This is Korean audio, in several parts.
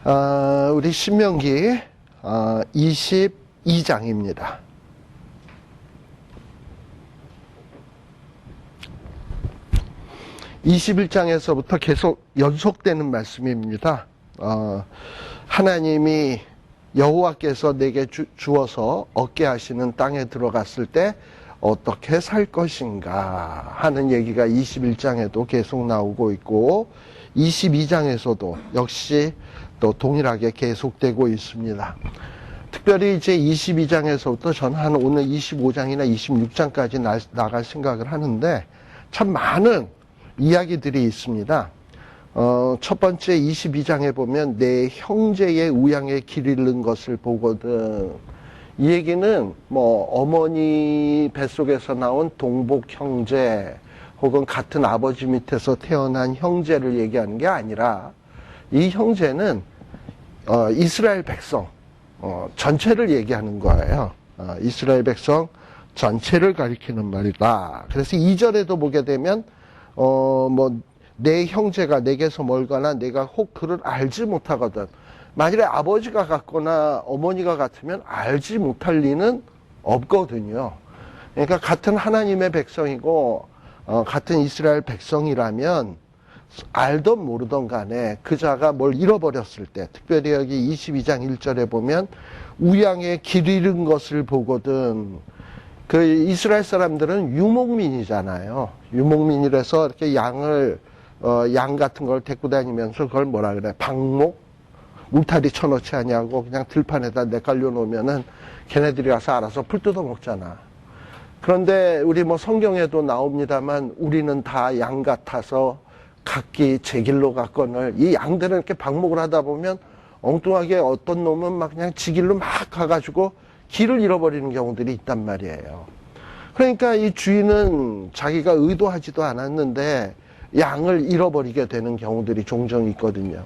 우리 신명기 22장입니다. (21장에서부터) 계속 연속되는 말씀입니다. 하나님이 여호와께서 내게 주어서 얻게 하시는 땅에 들어갔을 때 어떻게 살 것인가 하는 얘기가 21장에도 계속 나오고 있고 22장에서도 역시 또 동일하게 계속되고 있습니다. 특별히 이제 22장에서부터 저는 한 오늘 25장이나 26장까지 나갈 생각을 하는데 참 많은 이야기들이 있습니다. 첫 번째 22장에 보면 내 형제의 우양에 길 잃는 것을 보거든. 이 얘기는 뭐 어머니 뱃속에서 나온 동복 형제 혹은 같은 아버지 밑에서 태어난 형제를 얘기하는 게 아니라 이 형제는 이스라엘 백성 전체를 얘기하는 거예요. 이스라엘 백성 전체를 가리키는 말이다. 그래서 2절에도 보게 되면 내 형제가 내게서 멀거나 내가 혹 그를 알지 못하거든. 만일에 아버지가 같거나 어머니가 같으면 알지 못할 리는 없거든요. 그러니까 같은 하나님의 백성이고 같은 이스라엘 백성이라면 알던 모르던 간에 그 자가 뭘 잃어버렸을 때, 특별히 여기 22장 1절에 보면 우양에 길 잃은 것을 보거든. 그 이스라엘 사람들은 유목민이잖아요. 유목민이라서 이렇게 양 같은 걸 데리고 다니면서 그걸 뭐라 그래? 방목? 울타리 쳐놓지 않냐고 그냥 들판에다 내깔려 놓으면은 걔네들이 와서 알아서 풀 뜯어 먹잖아. 그런데 우리 뭐 성경에도 나옵니다만 우리는 다 양 같아서 각기 제 길로 갔거늘. 이 양들은 이렇게 방목을 하다 보면 엉뚱하게 어떤 놈은 막 그냥 지 길로 막 가가지고 길을 잃어버리는 경우들이 있단 말이에요. 그러니까 이 주인은 자기가 의도하지도 않았는데 양을 잃어버리게 되는 경우들이 종종 있거든요.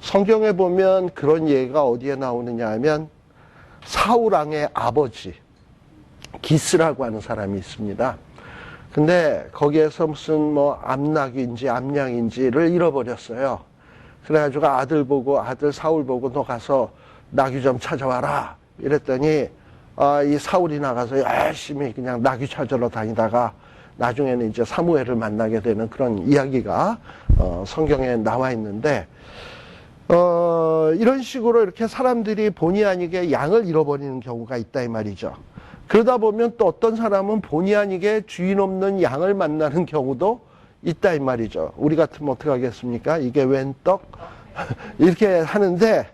성경에 보면 그런 예가 어디에 나오느냐 하면 사울왕의 아버지 기스라고 하는 사람이 있습니다. 근데 거기에서 무슨 암낙인지 암양인지를 잃어버렸어요. 그래가지고 아들 사울 보고 너 가서 나귀 좀 찾아와라 이랬더니 이 사울이 나가서 열심히 그냥 나귀 찾으러 다니다가 나중에는 이제 사무엘을 만나게 되는 그런 이야기가 성경에 나와 있는데 이런 식으로 이렇게 사람들이 본의 아니게 양을 잃어버리는 경우가 있다 이 말이죠. 그러다 보면 또 어떤 사람은 본의 아니게 주인 없는 양을 만나는 경우도 있다 이 말이죠. 우리 같으면 어떻게 하겠습니까? 이게 웬 떡? 이렇게 하는데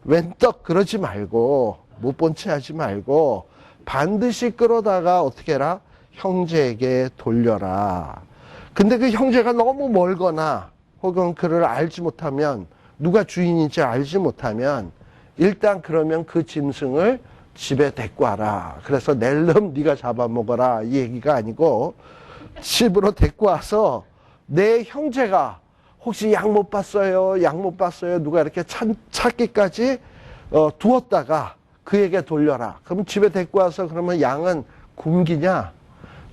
웬 떡 그러지 말고 못 본 채 하지 말고 반드시 끌어다가 어떻게 해라? 형제에게 돌려라. 근데 그 형제가 너무 멀거나 혹은 그를 알지 못하면 누가 주인인지 알지 못하면 일단 그러면 그 짐승을 집에 데리고 와라. 그래서 낼름 네가 잡아먹어라 이 얘기가 아니고 집으로 데리고 와서 내 형제가 혹시 양 못 봤어요? 양 못 봤어요? 누가 이렇게 찾기까지 두었다가 그에게 돌려라. 그럼 집에 데리고 와서 그러면 양은 굶기냐?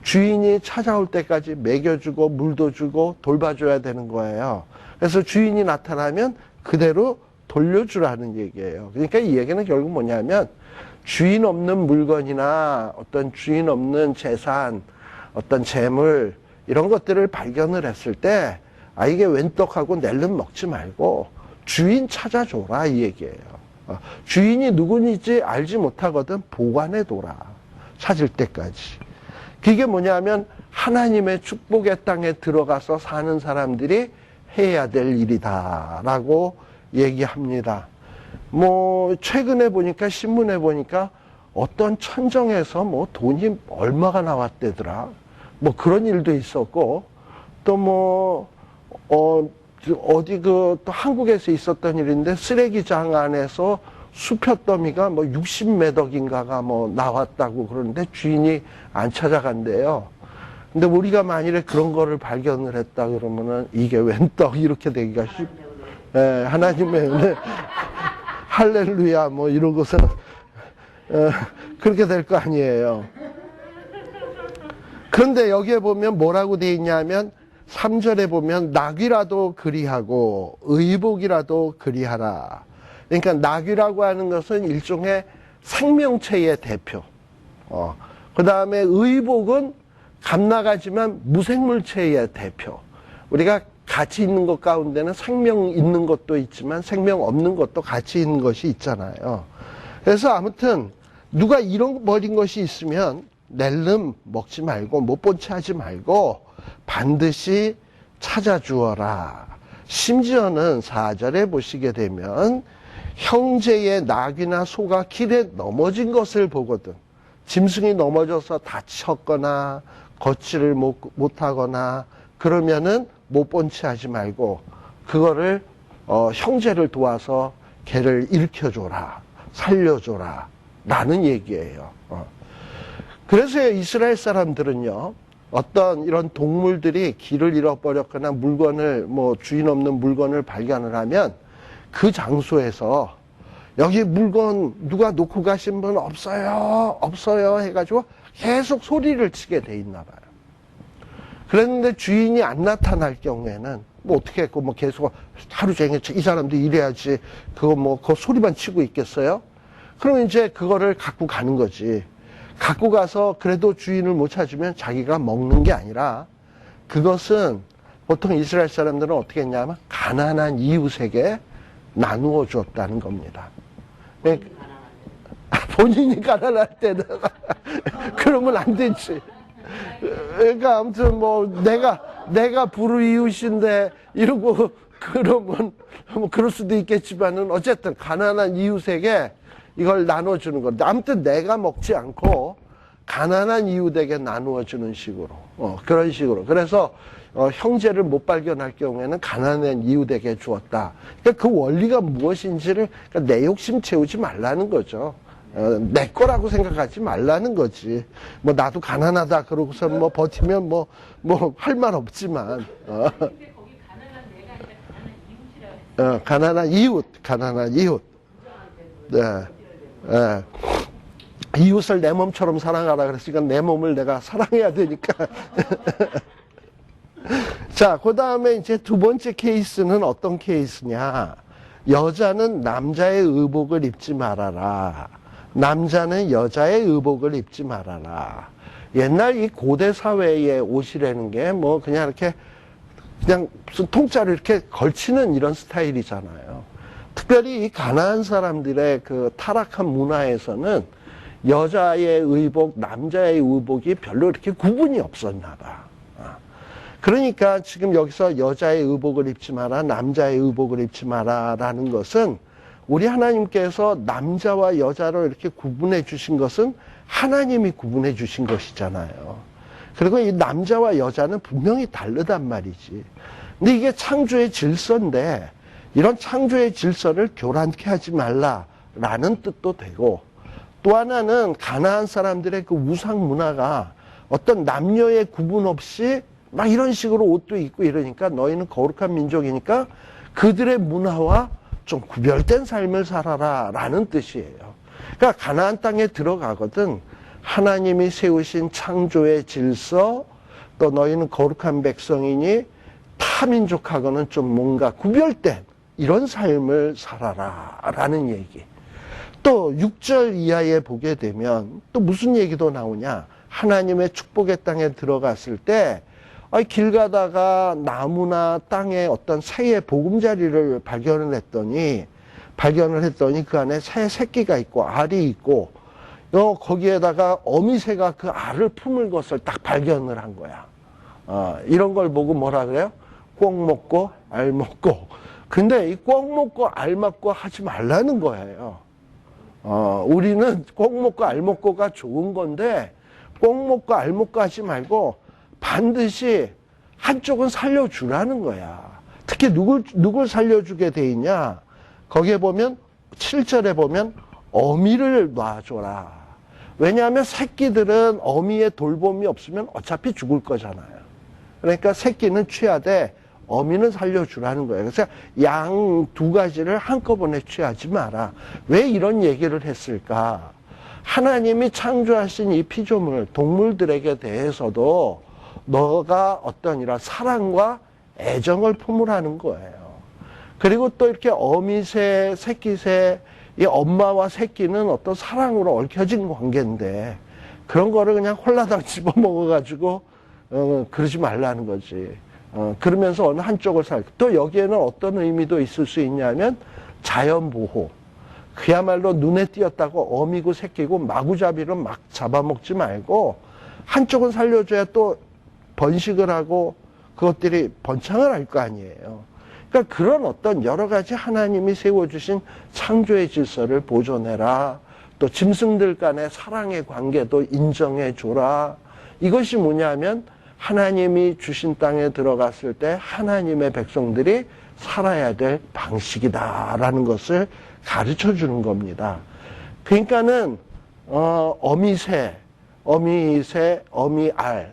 주인이 찾아올 때까지 먹여주고 물도 주고 돌봐줘야 되는 거예요. 그래서 주인이 나타나면 그대로 돌려주라는 얘기예요. 그러니까 이 얘기는 결국 뭐냐면 주인 없는 물건이나 어떤 주인 없는 재산, 어떤 재물 이런 것들을 발견을 했을 때 이게 웬 떡하고 낼름 먹지 말고 주인 찾아줘라 이 얘기예요. 주인이 누구인지 알지 못하거든 보관해둬라. 찾을 때까지. 그게 뭐냐면 하나님의 축복의 땅에 들어가서 사는 사람들이 해야 될 일이다 라고 얘기합니다. 최근에 보니까 신문에 보니까 어떤 천정에서 돈이 얼마가 나왔대더라. 그런 일도 있었고 또 어디 또 한국에서 있었던 일인데 쓰레기장 안에서 수표더미가 60매덕인가가 나왔다고 그러는데 주인이 안 찾아간대요. 근데 우리가 만일에 그런 거를 발견을 했다 그러면은 이게 웬 떡 이렇게 되기가 하나님의 은혜 할렐루야 이러고서 그렇게 될 거 아니에요. 그런데 여기에 보면 뭐라고 돼 있냐면 3절에 보면 낙이라도 그리하고 의복이라도 그리하라. 그러니까 나귀라고 하는 것은 일종의 생명체의 대표. 그 다음에 의복은 갓나가지만 무생물체의 대표. 우리가 같이 있는 것 가운데는 생명 있는 것도 있지만 생명 없는 것도 같이 있는 것이 있잖아요. 그래서 아무튼 누가 잃어버린 것이 있으면 낼름 먹지 말고 못 본 채 하지 말고 반드시 찾아주어라. 심지어는 4절에 보시게 되면 형제의 낙이나 소가 길에 넘어진 것을 보거든. 짐승이 넘어져서 다쳤거나 걷지를 못하거나 그러면은 못 본 채 하지 말고 그거를 형제를 도와서 걔를 일으켜줘라, 살려줘라 라는 얘기예요. 그래서 이스라엘 사람들은요, 어떤 이런 동물들이 길을 잃어버렸거나 물건을 주인 없는 물건을 발견을 하면 그 장소에서 여기 물건 누가 놓고 가신 분 없어요, 없어요 해가지고 계속 소리를 치게 돼 있나 봐요. 그랬는데 주인이 안 나타날 경우에는 어떻게 했고 계속 하루 종일 이 사람도 일해야지 그 소리만 치고 있겠어요? 그러면 이제 그거를 갖고 가는 거지. 갖고 가서 그래도 주인을 못 찾으면 자기가 먹는 게 아니라 그것은 보통 이스라엘 사람들은 어떻게 했냐면 가난한 이웃에게 나누어 줬다는 겁니다. 본인이 가난할 때는 그러면 안 되지. 그러니까 아무튼 내가 불우이웃인데 이러고 그러면 그럴 수도 있겠지만은 어쨌든 가난한 이웃에게 이걸 나눠주는 건데 아무튼 내가 먹지 않고 가난한 이웃에게 나누어주는 식으로 그런 식으로 그래서 형제를 못 발견할 경우에는 가난한 이웃에게 주었다. 그러니까 그 원리가 무엇인지를 그러니까 내 욕심 채우지 말라는 거죠. 내 거라고 생각하지 말라는 거지. 나도 가난하다 그러고서 버티면 할 말 없지만. 가난한 이웃. 네. 이웃을 내 몸처럼 사랑하라 그랬으니까 내 몸을 내가 사랑해야 되니까. 자, 그 다음에 이제 두 번째 케이스는 어떤 케이스냐. 여자는 남자의 의복을 입지 말아라. 남자는 여자의 의복을 입지 말아라. 옛날 이 고대 사회의 옷이라는 게 그냥 이렇게 그냥 무슨 통짜로 이렇게 걸치는 이런 스타일이잖아요. 특별히 이 가난한 사람들의 그 타락한 문화에서는 여자의 의복, 남자의 의복이 별로 이렇게 구분이 없었나 봐. 그러니까 지금 여기서 여자의 의복을 입지 마라, 남자의 의복을 입지 마라 라는 것은 우리 하나님께서 남자와 여자로 이렇게 구분해 주신 것은 하나님이 구분해 주신 것이잖아요. 그리고 이 남자와 여자는 분명히 다르단 말이지. 근데 이게 창조의 질서인데 이런 창조의 질서를 교란케 하지 말라라는 뜻도 되고 또 하나는 가나안 사람들의 그 우상 문화가 어떤 남녀의 구분 없이 막 이런 식으로 옷도 입고 이러니까 너희는 거룩한 민족이니까 그들의 문화와 좀 구별된 삶을 살아라 라는 뜻이에요. 그러니까 가나안 땅에 들어가거든 하나님이 세우신 창조의 질서 또 너희는 거룩한 백성이니 타민족하고는 좀 뭔가 구별된 이런 삶을 살아라 라는 얘기. 또 6절 이하에 보게 되면 또 무슨 얘기도 나오냐. 하나님의 축복의 땅에 들어갔을 때 길 가다가 나무나 땅에 어떤 새의 보금자리를 발견을 했더니 그 안에 새 새끼가 있고 알이 있고 거기에다가 어미새가 그 알을 품을 것을 딱 발견을 한 거야. 이런 걸 보고 뭐라 그래요? 꿩 먹고 알 먹고. 근데 이 꿩 먹고 알 먹고 하지 말라는 거예요. 우리는 꿩 먹고 알 먹고가 좋은 건데 꿩 먹고 알 먹고 하지 말고 반드시 한쪽은 살려주라는 거야. 특히 누굴 살려주게 돼 있냐? 거기에 보면 7절에 보면 어미를 놔줘라. 왜냐하면 새끼들은 어미의 돌봄이 없으면 어차피 죽을 거잖아요. 그러니까 새끼는 취하되 어미는 살려주라는 거예요. 그래서 양 두 가지를 한꺼번에 취하지 마라. 왜 이런 얘기를 했을까? 하나님이 창조하신 이 피조물, 동물들에게 대해서도 너가 어떤 이런 사랑과 애정을 품으라는 거예요. 그리고 또 이렇게 어미새, 새끼새, 이 엄마와 새끼는 어떤 사랑으로 얽혀진 관계인데 그런 거를 그냥 홀라당 집어먹어가지고 그러지 말라는 거지. 그러면서 어느 한쪽을 또 여기에는 어떤 의미도 있을 수 있냐면 자연보호. 그야말로 눈에 띄었다고 어미고 새끼고 마구잡이로 막 잡아먹지 말고 한쪽은 살려줘야 또 번식을 하고 그것들이 번창을 할 거 아니에요. 그러니까 그런 어떤 여러 가지 하나님이 세워주신 창조의 질서를 보존해라. 또 짐승들 간의 사랑의 관계도 인정해줘라. 이것이 뭐냐면 하나님이 주신 땅에 들어갔을 때 하나님의 백성들이 살아야 될 방식이다라는 것을 가르쳐주는 겁니다. 그러니까는 어미새, 어미알.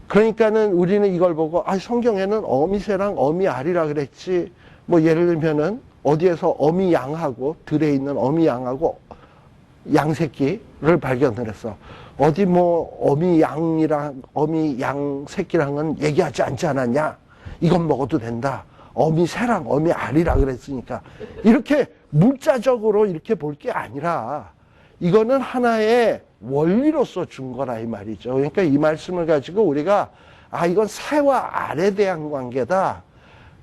그러니까는 우리는 이걸 보고 성경에는 어미새랑 어미알이라 그랬지. 뭐 예를 들면은 어디에서 어미양하고 들에 있는 어미양하고 양새끼를 발견을 했어. 어디 뭐 어미양이랑 어미양 새끼랑은 얘기하지 않지 않았냐? 이건 먹어도 된다. 어미새랑 어미알이라 그랬으니까 이렇게 문자적으로 이렇게 볼 게 아니라 이거는 하나의 원리로서 준 거라 이 말이죠. 그러니까 이 말씀을 가지고 우리가 이건 새와 알에 대한 관계다.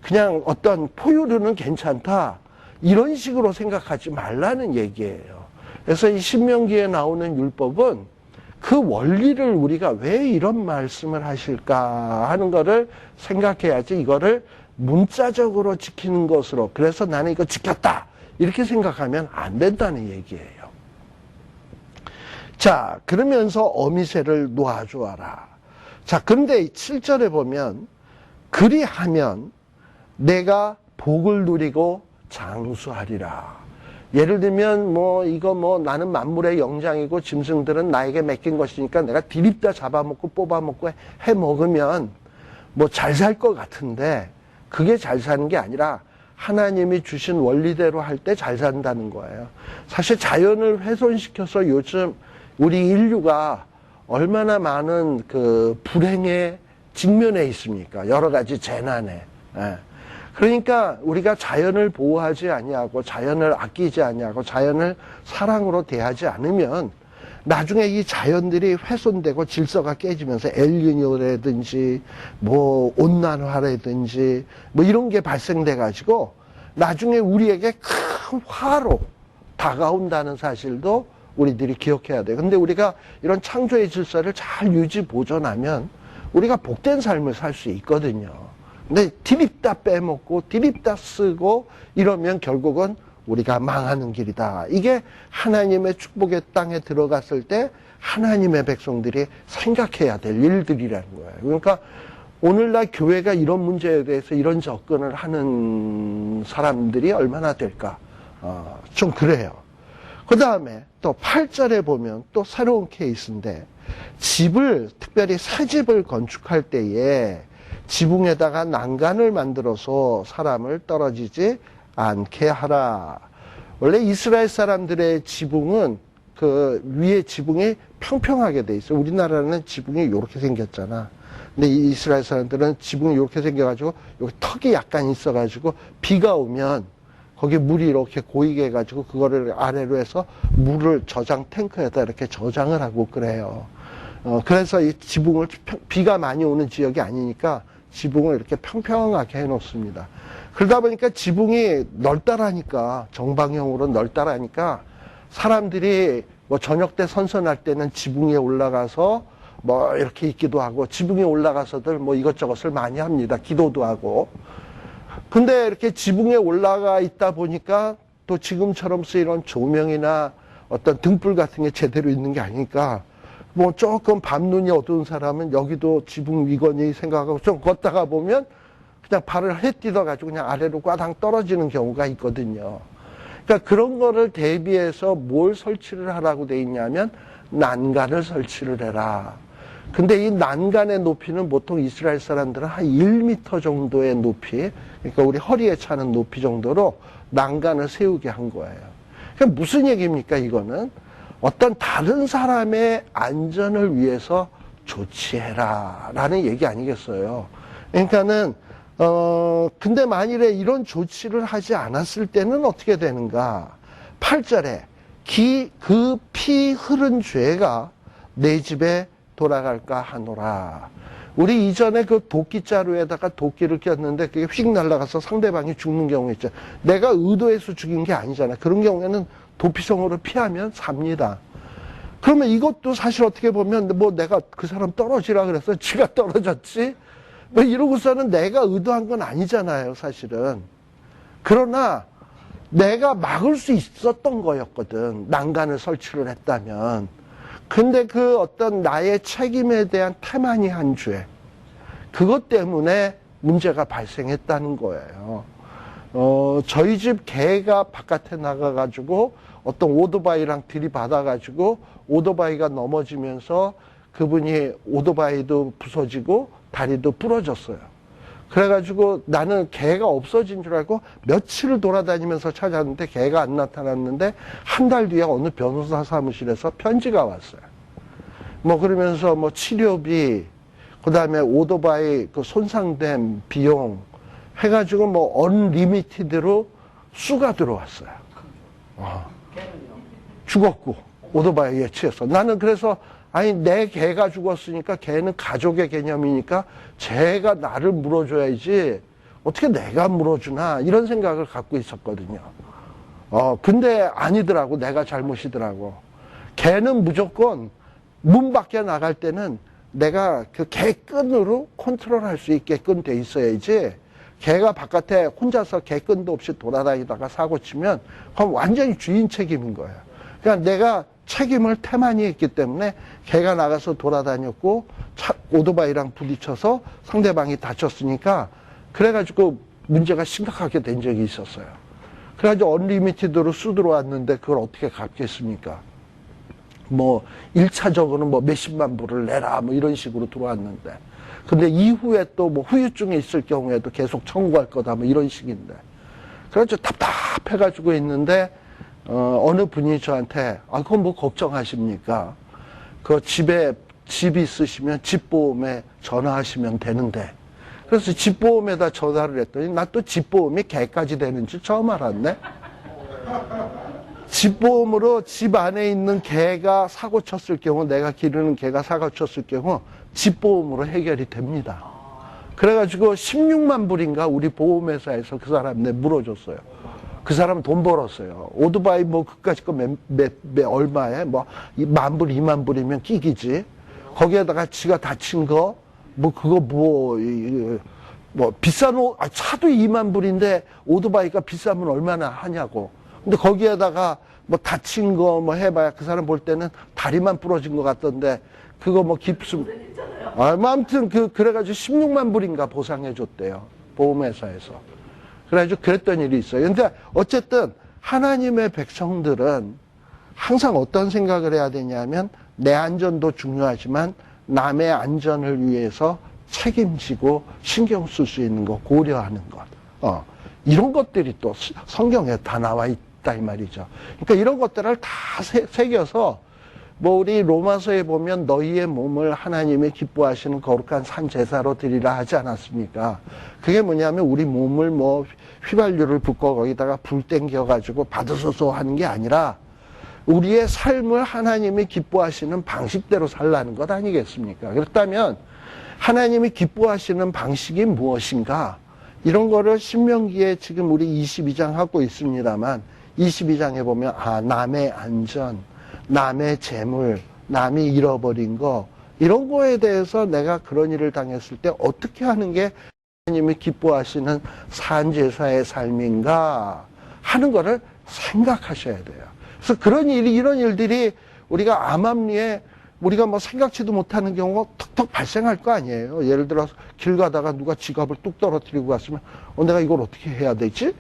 그냥 어떤 포유류는 괜찮다. 이런 식으로 생각하지 말라는 얘기예요. 그래서 이 신명기에 나오는 율법은 그 원리를 우리가 왜 이런 말씀을 하실까 하는 거를 생각해야지 이거를 문자적으로 지키는 것으로 그래서 나는 이거 지켰다 이렇게 생각하면 안 된다는 얘기예요. 자, 그러면서 어미새를 놓아주어라. 자, 그런데 7절에 보면 그리하면 내가 복을 누리고 장수하리라. 예를 들면 이거 나는 만물의 영장이고 짐승들은 나에게 맡긴 것이니까 내가 디립다 잡아먹고 뽑아먹고 해 먹으면 잘 살 것 같은데 그게 잘 사는 게 아니라 하나님이 주신 원리대로 할 때 잘 산다는 거예요. 사실 자연을 훼손시켜서 요즘 우리 인류가 얼마나 많은 그 불행에 직면해 있습니까? 여러 가지 재난에. 그러니까 우리가 자연을 보호하지 아니하고 자연을 아끼지 아니하고 자연을 사랑으로 대하지 않으면 나중에 이 자연들이 훼손되고 질서가 깨지면서 엘니뇨라든지 온난화라든지 이런 게 발생돼 가지고 나중에 우리에게 큰 화로 다가온다는 사실도 우리들이 기억해야 돼요. 근데 우리가 이런 창조의 질서를 잘 유지 보존하면 우리가 복된 삶을 살 수 있거든요. 근데 디립다 빼먹고 디립다 쓰고 이러면 결국은 우리가 망하는 길이다. 이게 하나님의 축복의 땅에 들어갔을 때 하나님의 백성들이 생각해야 될 일들이라는 거예요. 그러니까 오늘날 교회가 이런 문제에 대해서 이런 접근을 하는 사람들이 얼마나 될까? 좀 그래요. 그 다음에 또 8절에 보면 또 새로운 케이스인데 집을 특별히 새 집을 건축할 때에 지붕에다가 난간을 만들어서 사람을 떨어지지 않게 하라. 원래 이스라엘 사람들의 지붕은 그 위에 지붕이 평평하게 돼 있어요. 우리나라는 지붕이 이렇게 생겼잖아. 근데 이 이스라엘 사람들은 지붕이 이렇게 생겨가지고 여기 턱이 약간 있어가지고 비가 오면 거기 물이 이렇게 고이게 해가지고 그거를 아래로 해서 물을 저장 탱크에다 이렇게 저장을 하고 그래요. 그래서 이 지붕을 비가 많이 오는 지역이 아니니까 지붕을 이렇게 평평하게 해놓습니다. 그러다 보니까 지붕이 넓다라니까 정방형으로 넓다라니까 사람들이 저녁 때 선선할 때는 지붕 위에 올라가서 이렇게 있기도 하고 지붕 위에 올라가서들 이것저것을 많이 합니다. 기도도 하고. 근데 이렇게 지붕에 올라가 있다 보니까 또 지금처럼 이런 조명이나 어떤 등불 같은 게 제대로 있는 게 아니니까 조금 밤눈이 어두운 사람은 여기도 지붕 위거니 생각하고 좀 걷다가 보면 그냥 발을 헤뛰어가지고 그냥 아래로 꽈당 떨어지는 경우가 있거든요. 그러니까 그런 거를 대비해서 뭘 설치를 하라고 돼 있냐면 난간을 설치를 해라. 근데 이 난간의 높이는 보통 이스라엘 사람들은 한 1m 정도의 높이, 그러니까 우리 허리에 차는 높이 정도로 난간을 세우게 한 거예요. 그러니까 무슨 얘기입니까, 이거는? 어떤 다른 사람의 안전을 위해서 조치해라 라는 얘기 아니겠어요. 그러니까는 근데 만일에 이런 조치를 하지 않았을 때는 어떻게 되는가? 8절에 그 피 흐른 죄가 내 집에 돌아갈까 하노라. 우리 이전에 그 도끼자루에다가 도끼를 꼈는데 그게 휙 날아가서 상대방이 죽는 경우 있죠. 내가 의도해서 죽인 게 아니잖아. 그런 경우에는 도피성으로 피하면 삽니다. 그러면 이것도 사실 어떻게 보면 뭐 내가 그 사람 떨어지라 그래서 지가 떨어졌지? 뭐 이러고서는 내가 의도한 건 아니잖아요, 사실은. 그러나 내가 막을 수 있었던 거였거든. 난간을 설치를 했다면. 근데 그 어떤 나의 책임에 대한 태만이한 죄, 그것 때문에 문제가 발생했다는 거예요. 저희 집 개가 바깥에 나가가지고 어떤 오토바이랑 들이받아가지고 오토바이가 넘어지면서 그분이 오토바이도 부서지고 다리도 부러졌어요. 그래가지고 나는 개가 없어진 줄 알고 며칠을 돌아다니면서 찾았는데 개가 안 나타났는데 한 달 뒤에 어느 변호사 사무실에서 편지가 왔어요. 뭐 그러면서 뭐 치료비, 그 다음에 오토바이 그 손상된 비용 해가지고 뭐 언리미티드로 수가 들어왔어요. 죽었고 오토바이에 치여서. 나는 그래서 아니 내 개가 죽었으니까 개는 가족의 개념이니까 쟤가 나를 물어줘야지 어떻게 내가 물어주나 이런 생각을 갖고 있었거든요. 근데 아니더라고. 내가 잘못이더라고. 개는 무조건 문 밖에 나갈 때는 내가 그 개 끈으로 컨트롤할 수 있게끔 돼 있어야지 개가 바깥에 혼자서 개 끈도 없이 돌아다니다가 사고 치면 그럼 완전히 주인 책임인 거예요. 그러니까 내가 책임을 태만히 했기 때문에 개가 나가서 돌아다녔고 오토바이랑 부딪혀서 상대방이 다쳤으니까 그래가지고 문제가 심각하게 된 적이 있었어요. 그래가지고 언리미티드로 수 들어왔는데 그걸 어떻게 갚겠습니까? 뭐 1차적으로는 뭐 몇십만 불을 내라 뭐 이런 식으로 들어왔는데 근데 이후에 또 뭐 후유증이 있을 경우에도 계속 청구할 거다 뭐 이런 식인데 그래서 답답해가지고 있는데 어느 분이 저한테 그건 뭐 걱정하십니까? 그 집 있으시면 집보험에 전화하시면 되는데 그래서 집보험에다 전화를 했더니 나 또 집보험이 개까지 되는 줄 처음 알았네. 집보험으로 집 안에 있는 개가 사고 쳤을 경우 내가 기르는 개가 사고 쳤을 경우 집보험으로 해결이 됩니다. 그래가지고 16만 불인가 우리 보험회사에서 그 사람한테 물어줬어요. 그 사람 돈 벌었어요. 오토바이 뭐 그까짓 거 얼마에 뭐 1만 불, 2만 불이면 끼기지. 거기에다가 지가 다친 거 뭐 그거 뭐 비싼 차도 2만 불인데 오토바이가 비싸면 얼마나 하냐고. 근데 거기에다가 뭐 다친 거 뭐 해봐야 그 사람 볼 때는 다리만 부러진 것 같던데 그거 뭐 깁스 아무튼 그래가지고 16만 불인가 보상해줬대요 보험회사에서. 그래가지고 그랬던 일이 있어요. 근데 어쨌든 하나님의 백성들은 항상 어떤 생각을 해야 되냐면 내 안전도 중요하지만 남의 안전을 위해서 책임지고 신경 쓸 수 있는 거 고려하는 것. 이런 것들이 또 성경에 다 나와 있다 이 말이죠. 그러니까 이런 것들을 다 새겨서 뭐 우리 로마서에 보면 너희의 몸을 하나님이 기뻐하시는 거룩한 산 제사로 드리라 하지 않았습니까? 그게 뭐냐면 우리 몸을 뭐 휘발유를 붓고 거기다가 불 땡겨가지고 받으소서 하는 게 아니라 우리의 삶을 하나님이 기뻐하시는 방식대로 살라는 것 아니겠습니까? 그렇다면 하나님이 기뻐하시는 방식이 무엇인가? 이런 거를 신명기에 지금 우리 22장 하고 있습니다만 22장에 보면 남의 안전, 남의 재물, 남이 잃어버린 거 이런 거에 대해서 내가 그런 일을 당했을 때 어떻게 하는 게 하나님이 기뻐하시는 산제사의 삶인가 하는 거를 생각하셔야 돼요. 그래서 이런 일들이 우리가 암암리에 우리가 뭐 생각지도 못하는 경우가 턱턱 발생할 거 아니에요. 예를 들어서 길 가다가 누가 지갑을 뚝 떨어뜨리고 갔으면 내가 이걸 어떻게 해야 되지?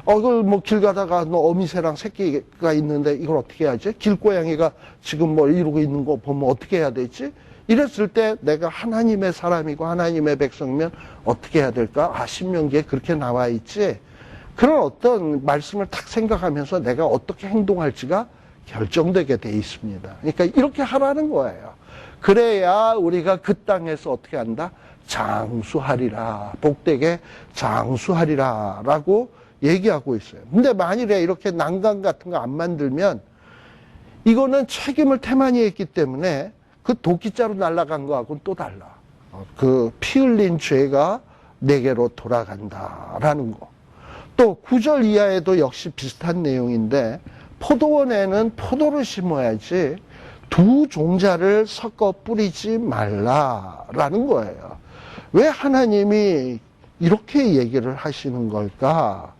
이걸 뭐 길 가다가 어미새랑 새끼가 있는데 이걸 어떻게 해야지? 길고양이가 지금 뭐 이러고 있는 거 보면 어떻게 해야 되지? 이랬을 때 내가 하나님의 사람이고 하나님의 백성이면 어떻게 해야 될까? 신명기에 그렇게 나와 있지. 그런 어떤 말씀을 탁 생각하면서 내가 어떻게 행동할지가 결정되게 돼 있습니다. 그러니까 이렇게 하라는 거예요. 그래야 우리가 그 땅에서 어떻게 한다? 장수하리라, 복되게 장수하리라 라고 얘기하고 있어요. 근데 만일에 이렇게 난간 같은 거 안 만들면 이거는 책임을 태만히 했기 때문에 그 도끼자루 날아간 거하고는 또 달라. 그 피 흘린 죄가 내게로 돌아간다라는 거. 또 9절 이하에도 역시 비슷한 내용인데 포도원에는 포도를 심어야지 두 종자를 섞어 뿌리지 말라라는 거예요. 왜 하나님이 이렇게 얘기를 하시는 걸까?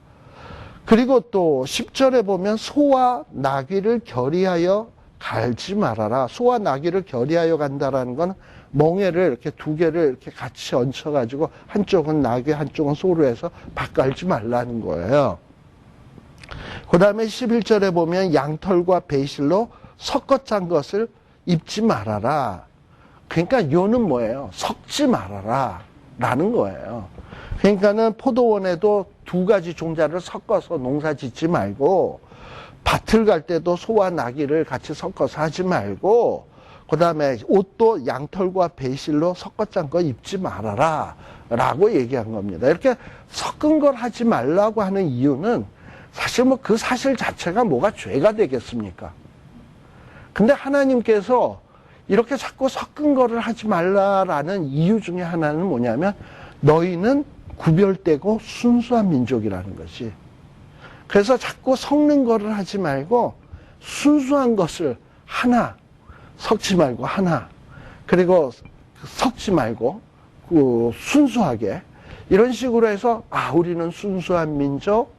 그리고 또 10절에 보면 소와 나귀를 결의하여 갈지 말아라. 소와 나귀를 결의하여 간다라는 건 멍에를 이렇게 두 개를 이렇게 같이 얹혀가지고 한쪽은 나귀, 한쪽은 소로 해서 바꿔지 말라는 거예요. 그 다음에 11절에 보면 양털과 배실로 섞어 짠 것을 입지 말아라. 그러니까 요는 뭐예요? 섞지 말아라 라는 거예요. 그러니까는 포도원에도 두 가지 종자를 섞어서 농사 짓지 말고, 밭을 갈 때도 소와 나귀를 같이 섞어서 하지 말고, 그 다음에 옷도 양털과 배실로 섞어 짠 거 입지 말아라 라고 얘기한 겁니다. 이렇게 섞은 걸 하지 말라고 하는 이유는 사실 뭐 그 사실 자체가 뭐가 죄가 되겠습니까? 근데 하나님께서 이렇게 자꾸 섞은 거를 하지 말라라는 이유 중에 하나는 뭐냐면 너희는 구별되고 순수한 민족이라는 것이. 그래서 자꾸 섞는 거를 하지 말고 순수한 것을 하나, 섞지 말고 하나, 그리고 섞지 말고 순수하게 이런 식으로 해서 우리는 순수한 민족,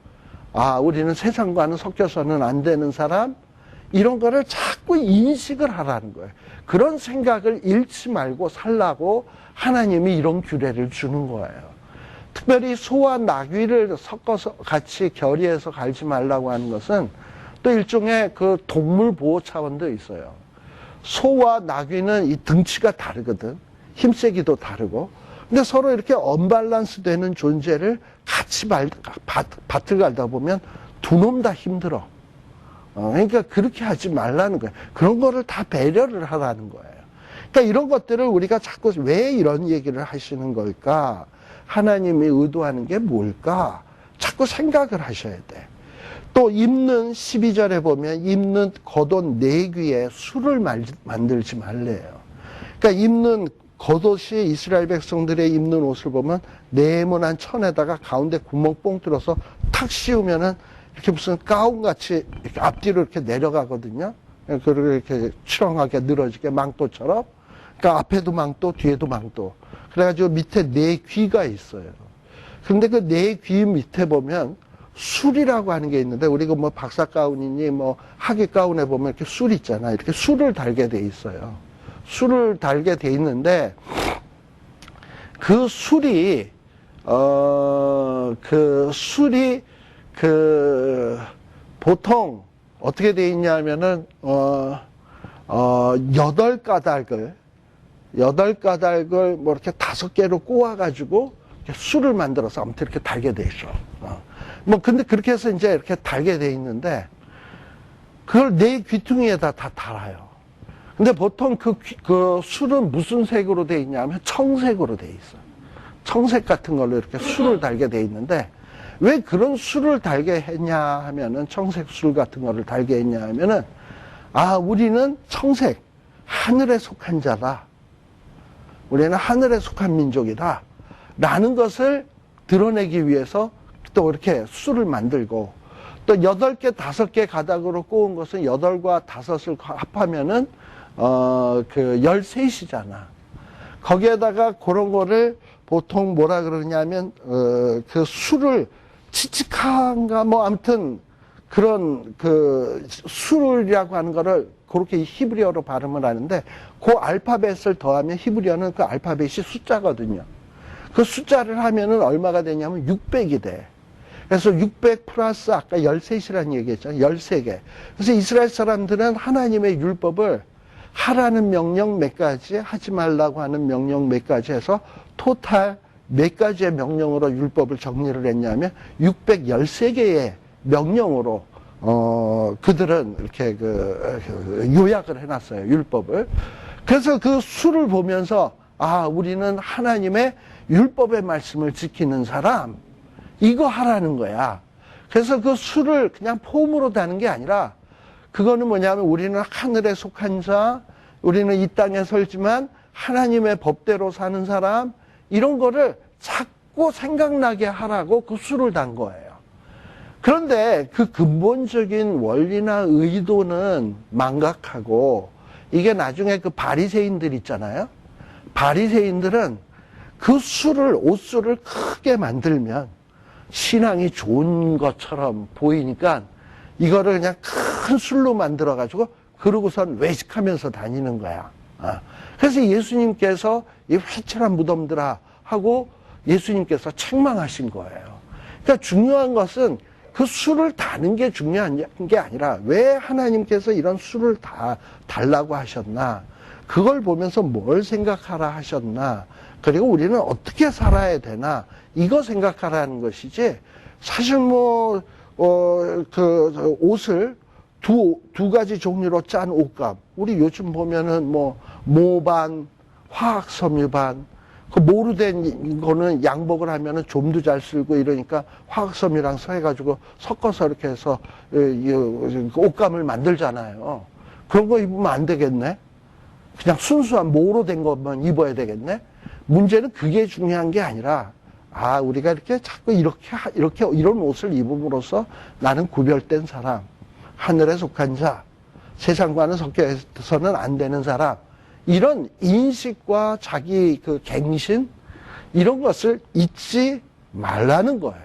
우리는 세상과는 섞여서는 안 되는 사람, 이런 거를 자꾸 인식을 하라는 거예요. 그런 생각을 잃지 말고 살라고 하나님이 이런 규례를 주는 거예요. 특별히 소와 나귀를 섞어서 같이 결의해서 갈지 말라고 하는 것은 또 일종의 그 동물 보호 차원도 있어요. 소와 나귀는 이 등치가 다르거든. 힘세기도 다르고. 근데 서로 이렇게 언밸런스 되는 존재를 같이 밭을 갈다 보면 두 놈 다 힘들어. 그러니까 그렇게 하지 말라는 거예요. 그런 거를 다 배려를 하라는 거예요. 그러니까 이런 것들을 우리가 자꾸 왜 이런 얘기를 하시는 걸까? 하나님이 의도하는 게 뭘까? 자꾸 생각을 하셔야 돼. 또 입는 12절에 보면 입는 겉옷 네 귀에 술을 만들지 말래요. 그러니까 입는 겉옷이 이스라엘 백성들의 입는 옷을 보면 네모난 천에다가 가운데 구멍 뽕 뚫어서 탁 씌우면은 이렇게 무슨 가운같이 이렇게 앞뒤로 이렇게 내려가거든요. 그리고 이렇게 추렁하게 늘어지게 망토처럼. 그러니까 앞에도 망토, 뒤에도 망토. 그래가지고 밑에 네 귀가 있어요. 근데 그 네 귀 밑에 보면 술이라고 하는 게 있는데, 우리가 뭐 박사 가운이니 뭐 학위 가운에 보면 이렇게 술 있잖아. 이렇게 술을 달게 돼 있어요. 술을 달게 돼 있는데, 그 술이, 보통 어떻게 돼 있냐면은, 8가닥을 뭐 이렇게 5개로 꼬아가지고 술을 만들어서 아무튼 이렇게 달게 돼 있어. 근데 그렇게 해서 이제 이렇게 달게 돼 있는데, 그걸 내 귀퉁이에다 다 달아요. 근데 보통 그 술은 무슨 색으로 돼 있냐면 청색으로 돼 있어. 청색 같은 걸로 이렇게 술을 달게 돼 있는데, 왜 그런 술을 달게 했냐 하면은, 청색 술 같은 거를 달게 했냐 하면은, 우리는 청색, 하늘에 속한 자다. 우리는 하늘에 속한 민족이다. 라는 것을 드러내기 위해서 또 이렇게 술을 만들고, 또 8개, 5개 가닥으로 꼬은 것은 8과 5을 합하면은, 13이잖아. 거기에다가 그런 거를 보통 뭐라 그러냐면, 그 술을 치치카인가 뭐 아무튼 그런 술이라고 하는 거를 그렇게 히브리어로 발음을 하는데, 그 알파벳을 더하면 히브리어는 그 알파벳이 숫자거든요. 그 숫자를 하면은 얼마가 되냐면 600이 돼. 그래서 600 플러스 아까 13이라는 얘기했잖아요. 13개. 그래서 이스라엘 사람들은 하나님의 율법을 하라는 명령 몇 가지, 하지 말라고 하는 명령 몇 가지 해서 토탈 몇 가지의 명령으로 율법을 정리를 했냐면 613개의 명령으로 그들은 이렇게 요약을 해놨어요. 율법을. 그래서 그 수를 보면서 아, 우리는 하나님의 율법의 말씀을 지키는 사람, 이거 하라는 거야. 그래서 그 수를 그냥 폼으로 다는 게 아니라, 그거는 뭐냐면 우리는 하늘에 속한 자, 우리는 이 땅에 살지만 하나님의 법대로 사는 사람, 이런 거를 자꾸 생각나게 하라고 그 수를 단 거예요. 그런데 그 근본적인 원리나 의도는 망각하고, 이게 나중에 그 바리새인들 있잖아요. 바리새인들은 그 수를, 옷수를 크게 만들면 신앙이 좋은 것처럼 보이니까 이거를 그냥 큰 술로 만들어가지고 그러고선 외식하면서 다니는 거야. 그래서 예수님께서 이 회칠한 무덤들아 하고 예수님께서 책망하신 거예요. 그러니까 중요한 것은 그 수를 다는 게 중요한 게 아니라 왜 하나님께서 이런 수를 다 달라고 하셨나, 그걸 보면서 뭘 생각하라 하셨나, 그리고 우리는 어떻게 살아야 되나, 이거 생각하라는 것이지, 사실 그 옷을 두 가지 종류로 짠 옷감, 우리 요즘 보면은 모반, 화학섬유반, 그 모루 된 거는 양복을 하면은 좀도 잘 쓸고 이러니까 화학섬유랑 해가지고 섞어서 이렇게 해서 옷감을 만들잖아요. 그런 거 입으면 안 되겠네? 그냥 순수한 모로 된 것만 입어야 되겠네? 문제는 그게 중요한 게 아니라, 아, 우리가 이렇게 자꾸 이렇게 이런 옷을 입음으로써 나는 구별된 사람, 하늘에 속한 자, 세상과는 섞여서는 안 되는 사람, 이런 인식과 자기 그 갱신, 이런 것을 잊지 말라는 거예요.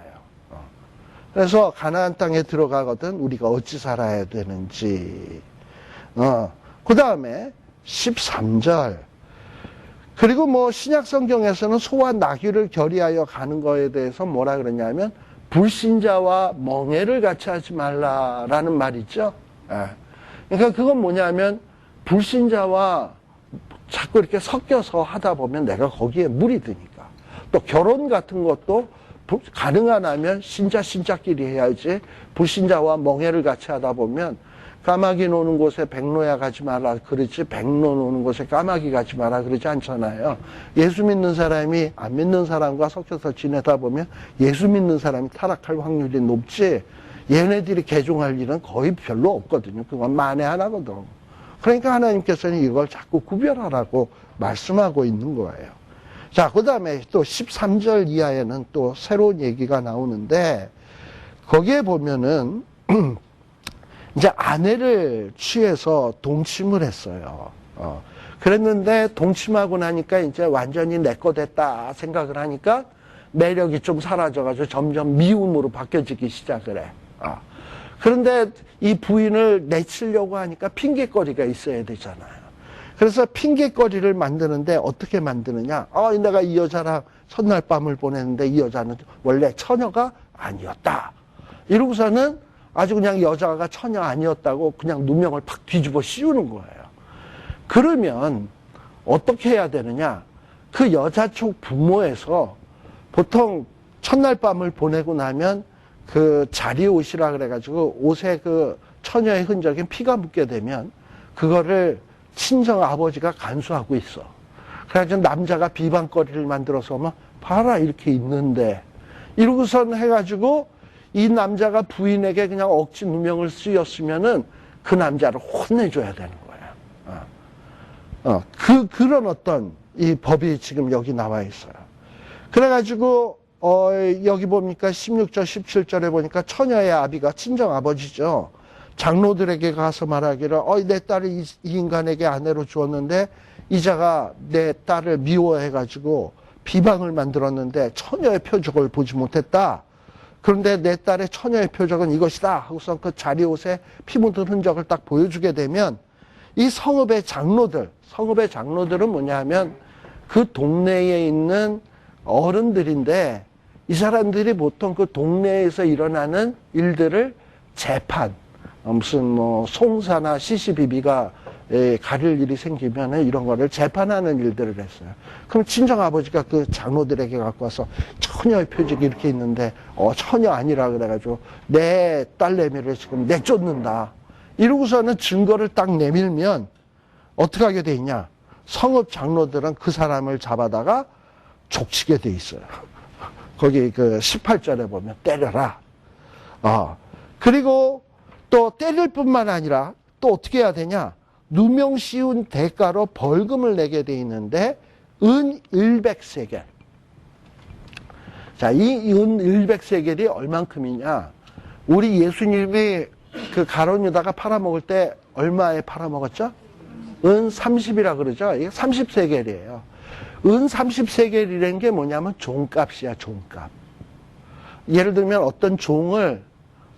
그래서 가나안 땅에 들어가거든 우리가 어찌 살아야 되는지. 그 다음에 13절. 그리고 신약 성경에서는 소와 나귀를 결의하여 가는 거에 대해서 뭐라 그러냐면 불신자와 멍에를 같이 하지 말라라는 말이죠. 그러니까 그건 뭐냐면 불신자와 자꾸 이렇게 섞여서 하다 보면 내가 거기에 물이 드니까. 또 결혼 같은 것도 가능하다면 신자끼리 해야지, 불신자와 멍에를 같이 하다 보면 까마귀 노는 곳에 백로야 가지 마라 그러지, 백로 노는 곳에 까마귀 가지 마라 그러지 않잖아요. 예수 믿는 사람이 안 믿는 사람과 섞여서 지내다 보면 예수 믿는 사람이 타락할 확률이 높지, 얘네들이 개종할 일은 거의 별로 없거든요. 그건 만에 하나거든. 그러니까 하나님께서는 이걸 자꾸 구별하라고 말씀하고 있는 거예요. 자, 그 다음에 또 13절 이하에는 또 새로운 얘기가 나오는데, 거기에 보면은 이제 아내를 취해서 동침을 했어요. 그랬는데 동침하고 나니까 이제 완전히 내 거 됐다 생각을 하니까 매력이 좀 사라져가지고 점점 미움으로 바뀌어지기 시작을 해. 그런데 이 부인을 내치려고 하니까 핑계거리가 있어야 되잖아요. 그래서 핑계거리를 만드는데 어떻게 만드느냐. 내가 이 여자랑 첫날 밤을 보냈는데 이 여자는 원래 처녀가 아니었다. 이러고서는 아주 그냥 여자가 처녀 아니었다고 그냥 누명을 팍 뒤집어 씌우는 거예요. 그러면 어떻게 해야 되느냐. 그 여자 쪽 부모에서 보통 첫날 밤을 보내고 나면 그 자리옷이라 그래가지고 옷에 그 처녀의 흔적에 피가 묻게 되면 그거를 친정 아버지가 간수하고 있어. 그래가지고 남자가 비방거리를 만들어서 봐라 이렇게 있는데 이러고선 해가지고 이 남자가 부인에게 그냥 억지 누명을 쓰였으면은 그 남자를 혼내줘야 되는 거야. 그런 어떤 이 법이 지금 여기 나와 있어요. 그래가지고 여기 보니까 16절, 17절에 보니까 처녀의 아비가 친정 아버지죠. 장로들에게 가서 말하기를 내 딸을 이 인간에게 아내로 주었는데 이자가 내 딸을 미워해가지고 비방을 만들었는데 처녀의 표적을 보지 못했다. 그런데 내 딸의 처녀의 표적은 이것이다 하고서 그 자리옷에 피 묻은 흔적을 딱 보여주게 되면 이 성읍의 장로들은 뭐냐면 그 동네에 있는 어른들인데 이 사람들이 보통 그 동네에서 일어나는 일들을 재판, 무슨 송사나 시시비비가 가릴 일이 생기면 이런 거를 재판하는 일들을 했어요. 그럼 친정아버지가 그 장로들에게 갖고 와서 처녀의 표적이 이렇게 있는데 처녀 아니라 그래가지고 내 딸내미를 지금 내쫓는다. 이러고서는 증거를 딱 내밀면 어떻게 하게 돼 있냐. 성읍 장로들은 그 사람을 잡아다가 족치게 돼 있어요. 거기 그 18절에 보면 때려라. 그리고 또 때릴 뿐만 아니라 또 어떻게 해야 되냐? 누명 씌운 대가로 벌금을 내게 돼 있는데 은 100세겔. 자, 이 은 100세겔이 얼만큼이냐? 우리 예수님이 그 가룟 유다가 팔아먹을 때 얼마에 팔아먹었죠? 은 30이라 그러죠? 이게 30세겔이에요. 은 30세겔이라는 게 뭐냐면 종값이야, 종값. 예를 들면 어떤 종을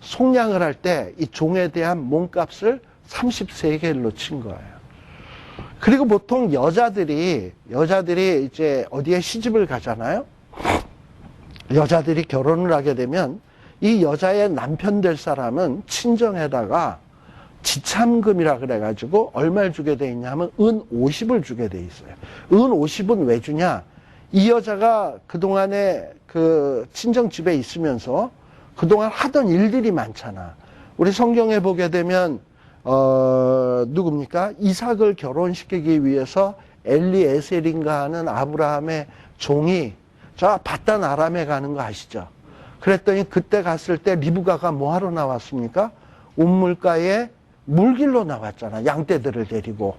속량을 할 때 이 종에 대한 몸값을 30세겔로 친 거예요. 그리고 보통 여자들이 이제 어디에 시집을 가잖아요? 여자들이 결혼을 하게 되면 이 여자의 남편 될 사람은 친정에다가 지참금이라 그래가지고 얼마를 주게 돼 있냐면 은 50을 주게 돼 있어요. 은 50은 왜 주냐? 이 여자가 그동안에 그 친정집에 있으면서 그동안 하던 일들이 많잖아. 우리 성경에 보게 되면 누굽니까? 이삭을 결혼시키기 위해서 엘리에셀인가 하는 아브라함의 종이 저 바단 아람에 가는 거 아시죠? 그랬더니 그때 갔을 때 리브가가 뭐하러 나왔습니까? 우물가에 물길로 나왔잖아. 양떼들을 데리고.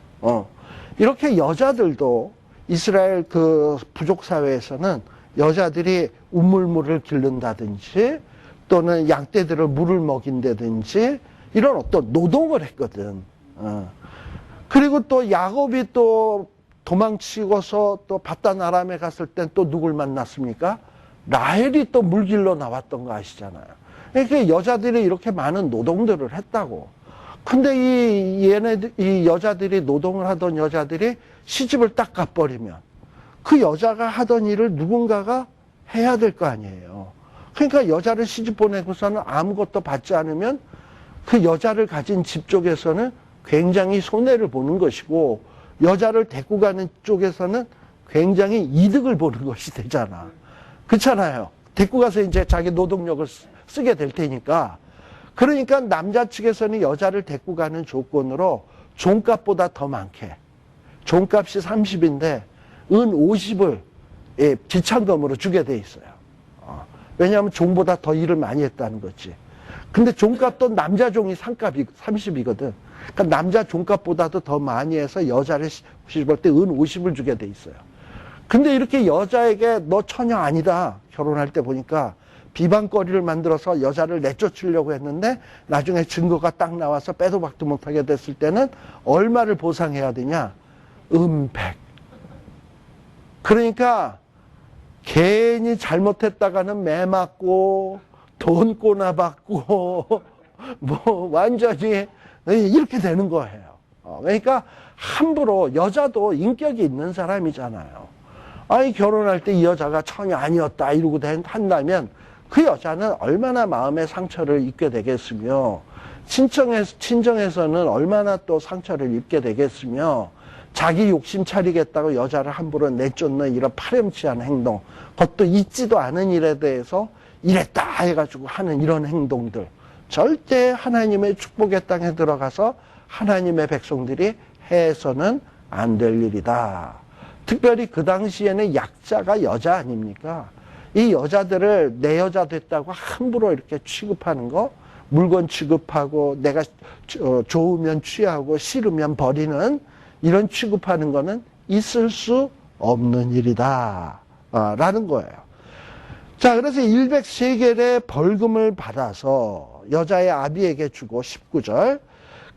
이렇게 여자들도 이스라엘 그 부족 사회에서는 여자들이 우물물을 기른다든지 또는 양떼들을 물을 먹인다든지 이런 어떤 노동을 했거든. 그리고 또 야곱이 또 도망치고서 또 바단 아람에 갔을 땐 또 누굴 만났습니까? 라헬이 또 물길로 나왔던 거 아시잖아요. 그러니까 여자들이 이렇게 많은 노동들을 했다고. 근데 이 여자들이 노동을 하던 여자들이 시집을 딱 가버리면 그 여자가 하던 일을 누군가가 해야 될 거 아니에요. 그러니까 여자를 시집 보내고서는 아무것도 받지 않으면 그 여자를 가진 집 쪽에서는 굉장히 손해를 보는 것이고 여자를 데리고 가는 쪽에서는 굉장히 이득을 보는 것이 되잖아. 그렇잖아요. 데리고 가서 이제 자기 노동력을 쓰게 될 테니까. 그러니까 남자 측에서는 여자를 데리고 가는 조건으로 종값보다 더 많게. 종값이 30인데 은 50을 지참금으로 주게 돼 있어요. 왜냐하면 종보다 더 일을 많이 했다는 거지. 근데 종값도 남자 종이 상값이 30이거든. 그러니까 남자 종값보다도 더 많이 해서 여자를 시집할 때 은 50을 주게 돼 있어요. 근데 이렇게 여자에게 너 처녀 아니다. 결혼할 때 보니까 비방거리를 만들어서 여자를 내쫓으려고 했는데 나중에 증거가 딱 나와서 빼도 박도 못하게 됐을 때는 얼마를 보상해야 되냐? 100. 그러니까 괜히 잘못했다가는 매 맞고 돈 꼬나 받고 뭐 완전히 이렇게 되는 거예요. 그러니까 함부로 여자도 인격이 있는 사람이잖아요. 아니 결혼할 때 이 여자가 처녀 아니었다 이러고 한다면 그 여자는 얼마나 마음의 상처를 입게 되겠으며 친정에서는 얼마나 또 상처를 입게 되겠으며 자기 욕심 차리겠다고 여자를 함부로 내쫓는 이런 파렴치한 행동, 그것도 있지도 않은 일에 대해서 이랬다 해가지고 하는 이런 행동들, 절대 하나님의 축복의 땅에 들어가서 하나님의 백성들이 해서는 안 될 일이다. 특별히 그 당시에는 약자가 여자 아닙니까? 이 여자들을 내 여자 됐다고 함부로 이렇게 취급하는 거, 물건 취급하고 내가 좋으면 취하고 싫으면 버리는 이런 취급하는 거는 있을 수 없는 일이다 라는 거예요. 자, 그래서 100세겔의 벌금을 받아서 여자의 아비에게 주고 19절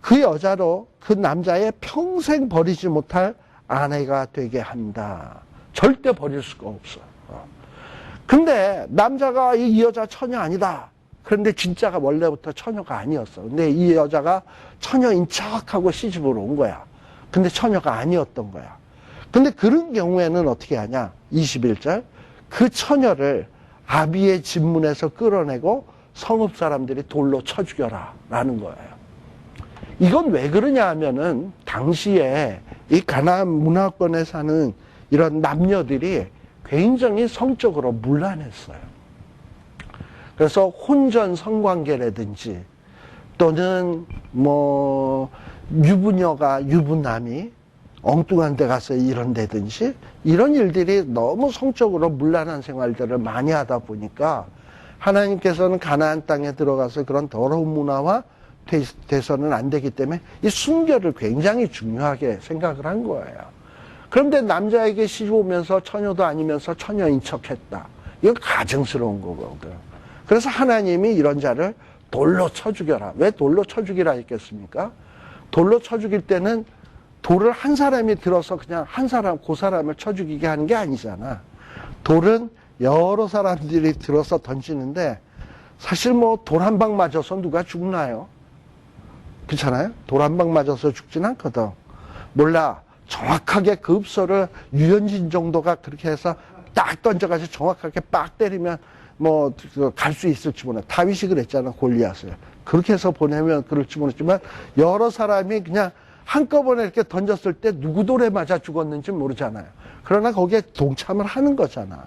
그 여자로 그 남자의 평생 버리지 못할 아내가 되게 한다. 절대 버릴 수가 없어. 근데 남자가 이 여자 처녀 아니다. 그런데 진짜가 원래부터 처녀가 아니었어. 근데 이 여자가 처녀인 척하고 시집으로 온 거야. 근데 처녀가 아니었던 거야. 근데 그런 경우에는 어떻게 하냐? 21절 그 처녀를 아비의 집문에서 끌어내고 성읍 사람들이 돌로 쳐 죽여라 라는 거예요. 이건 왜 그러냐 하면은 당시에 이 가나안 문화권에 사는 이런 남녀들이 굉장히 성적으로 문란했어요. 그래서 혼전 성관계라든지 또는 뭐 유부녀가 유부남이 엉뚱한 데 가서 이런다든지 이런 일들이 너무 성적으로 문란한 생활들을 많이 하다 보니까 하나님께서는 가나안 땅에 들어가서 그런 더러운 문화와 돼서는 안 되기 때문에 이 순결을 굉장히 중요하게 생각을 한 거예요. 그런데 남자에게 시집 오면서 처녀도 아니면서 처녀인 척했다. 이건 가증스러운 거거든. 그래서 하나님이 이런 자를 돌로 쳐 죽여라. 왜 돌로 쳐 죽이라 했겠습니까? 돌로 쳐 죽일 때는 돌을 한 사람이 들어서 그냥 한 사람, 그 사람을 쳐 죽이게 하는 게 아니잖아. 돌은 여러 사람들이 들어서 던지는데 사실 뭐 돌 한 방 맞아서 누가 죽나요? 그렇잖아요? 돌 한 방 맞아서 죽진 않거든. 몰라. 정확하게 그 읍소를 유현진 정도가 그렇게 해서 딱 던져가지고 정확하게 빡 때리면 뭐 갈 수 있을지 몰라. 다윗이 그랬잖아, 골리앗을. 그렇게 해서 보내면 그럴지 모르지만 여러 사람이 그냥 한꺼번에 이렇게 던졌을 때 누구 돌에 맞아 죽었는지 모르잖아요. 그러나 거기에 동참을 하는 거잖아.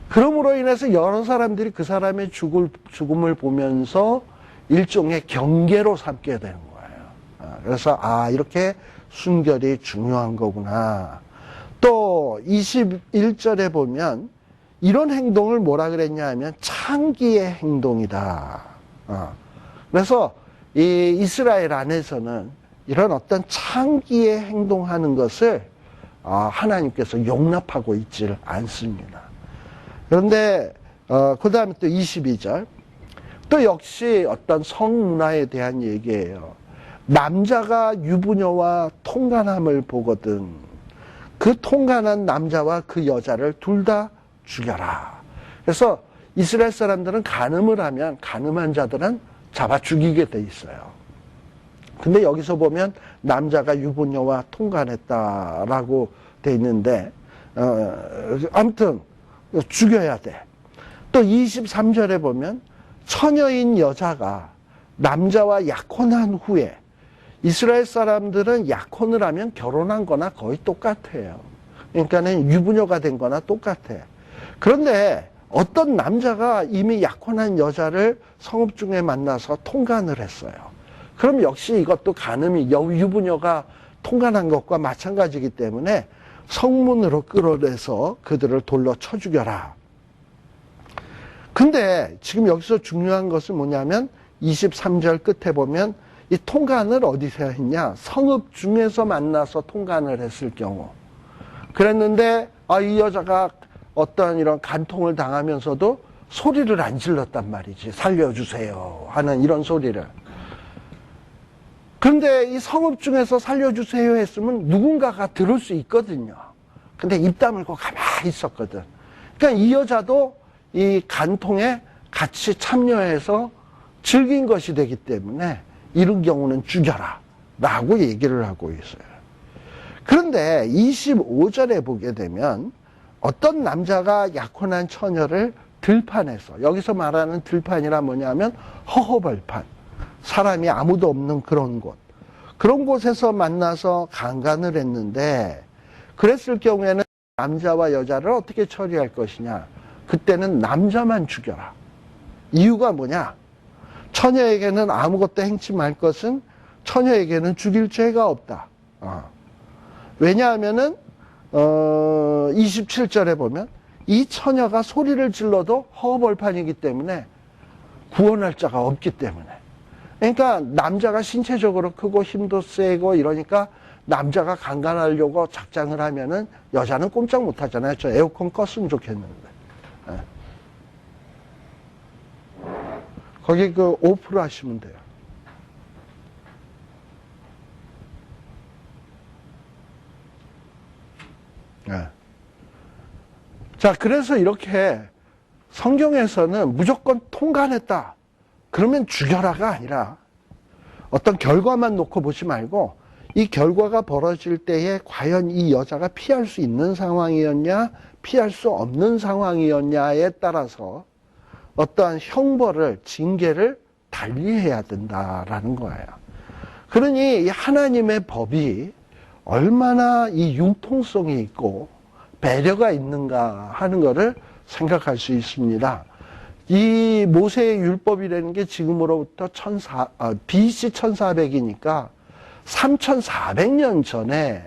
그러므로 인해서 여러 사람들이 그 사람의 죽음을 보면서 일종의 경계로 삼게 되는 거예요. 그래서 이렇게 순결이 중요한 거구나. 또 21절에 보면 이런 행동을 뭐라 그랬냐 하면 창기의 행동이다. 그래서 이 이스라엘 안에서는 이런 어떤 창기의 행동하는 것을 하나님께서 용납하고 있지를 않습니다. 그런데 그 다음에 또 22절 또 역시 어떤 성문화에 대한 얘기예요. 남자가 유부녀와 통간함을 보거든 그 통간한 남자와 그 여자를 둘 다 죽여라. 그래서 이스라엘 사람들은 간음을 하면 간음한 자들은 잡아 죽이게 돼 있어요. 근데 여기서 보면 남자가 유부녀와 통간했다라고 돼 있는데 아무튼 죽여야 돼. 또 23절에 보면 처녀인 여자가 남자와 약혼한 후에 이스라엘 사람들은 약혼을 하면 결혼한 거나 거의 똑같아요. 그러니까는 유부녀가 된 거나 똑같아. 그런데 어떤 남자가 이미 약혼한 여자를 성읍 중에 만나서 통간을 했어요. 그럼 역시 이것도 간음이 유부녀가 통간한 것과 마찬가지이기 때문에 성문으로 끌어내서 그들을 돌로 쳐 죽여라. 근데 지금 여기서 중요한 것은 뭐냐면 23절 끝에 보면 이 통간을 어디서 했냐? 성읍 중에서 만나서 통간을 했을 경우. 그랬는데 이 여자가 어떤 이런 간통을 당하면서도 소리를 안 질렀단 말이지. 살려주세요 하는 이런 소리를. 그런데 이 성읍 중에서 살려주세요 했으면 누군가가 들을 수 있거든요. 근데 입 다물고 가만히 있었거든. 그러니까 이 여자도 이 간통에 같이 참여해서 즐긴 것이 되기 때문에 이런 경우는 죽여라 라고 얘기를 하고 있어요. 그런데 25절에 보게 되면 어떤 남자가 약혼한 처녀를 들판에서, 여기서 말하는 들판이라 뭐냐면 허허벌판, 사람이 아무도 없는 그런 곳, 그런 곳에서 만나서 강간을 했는데 그랬을 경우에는 남자와 여자를 어떻게 처리할 것이냐. 그때는 남자만 죽여라. 이유가 뭐냐? 처녀에게는 아무것도 행치 말 것은 처녀에게는 죽일 죄가 없다. 왜냐하면은 27절에 보면 이 처녀가 소리를 질러도 허벌판이기 때문에 구원할 자가 없기 때문에. 그러니까 남자가 신체적으로 크고 힘도 세고 이러니까 남자가 강간하려고 작정을 하면은 여자는 꼼짝 못 하잖아요. 저 에어컨 껐으면 좋겠는데. 거기 그 오프를 하시면 돼요. 자, 그래서 이렇게 성경에서는 무조건 통간했다. 그러면 죽여라가 아니라 어떤 결과만 놓고 보지 말고 이 결과가 벌어질 때에 과연 이 여자가 피할 수 있는 상황이었냐, 피할 수 없는 상황이었냐에 따라서 어떠한 형벌을, 징계를 달리해야 된다라는 거예요. 그러니 이 하나님의 법이 얼마나 이 융통성이 있고 배려가 있는가 하는 것을 생각할 수 있습니다. 이 모세의 율법이라는 게 지금으로부터 BC 1400이니까 3400년 전에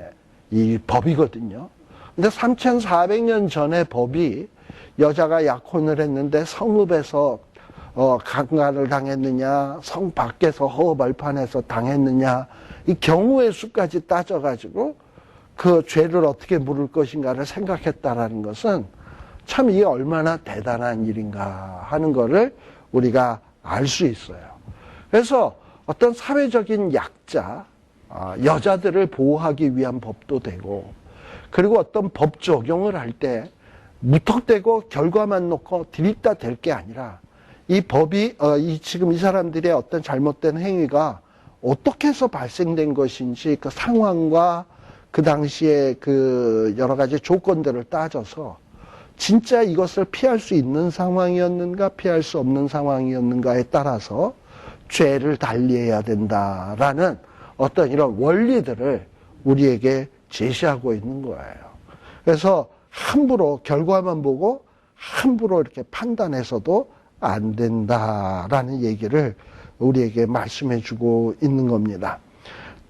이 법이거든요. 근데 3,400년 전의 법이 여자가 약혼을 했는데 성읍에서 강간을 당했느냐, 성 밖에서 허허벌판에서 당했느냐, 이 경우의 수까지 따져가지고 그 죄를 어떻게 물을 것인가를 생각했다라는 것은 참 이게 얼마나 대단한 일인가 하는 거를 우리가 알 수 있어요. 그래서 어떤 사회적인 약자, 여자들을 보호하기 위한 법도 되고, 그리고 어떤 법 적용을 할 때 무턱대고 결과만 놓고 들이다 댈 게 아니라 이 법이 지금 이 사람들의 어떤 잘못된 행위가 어떻게 해서 발생된 것인지 그 상황과 그 당시에 그 여러 가지 조건들을 따져서 진짜 이것을 피할 수 있는 상황이었는가 피할 수 없는 상황이었는가에 따라서 죄를 달리해야 된다라는 어떤 이런 원리들을 우리에게 제시하고 있는 거예요. 그래서 함부로 결과만 보고 함부로 이렇게 판단해서도 안 된다라는 얘기를 우리에게 말씀해 주고 있는 겁니다.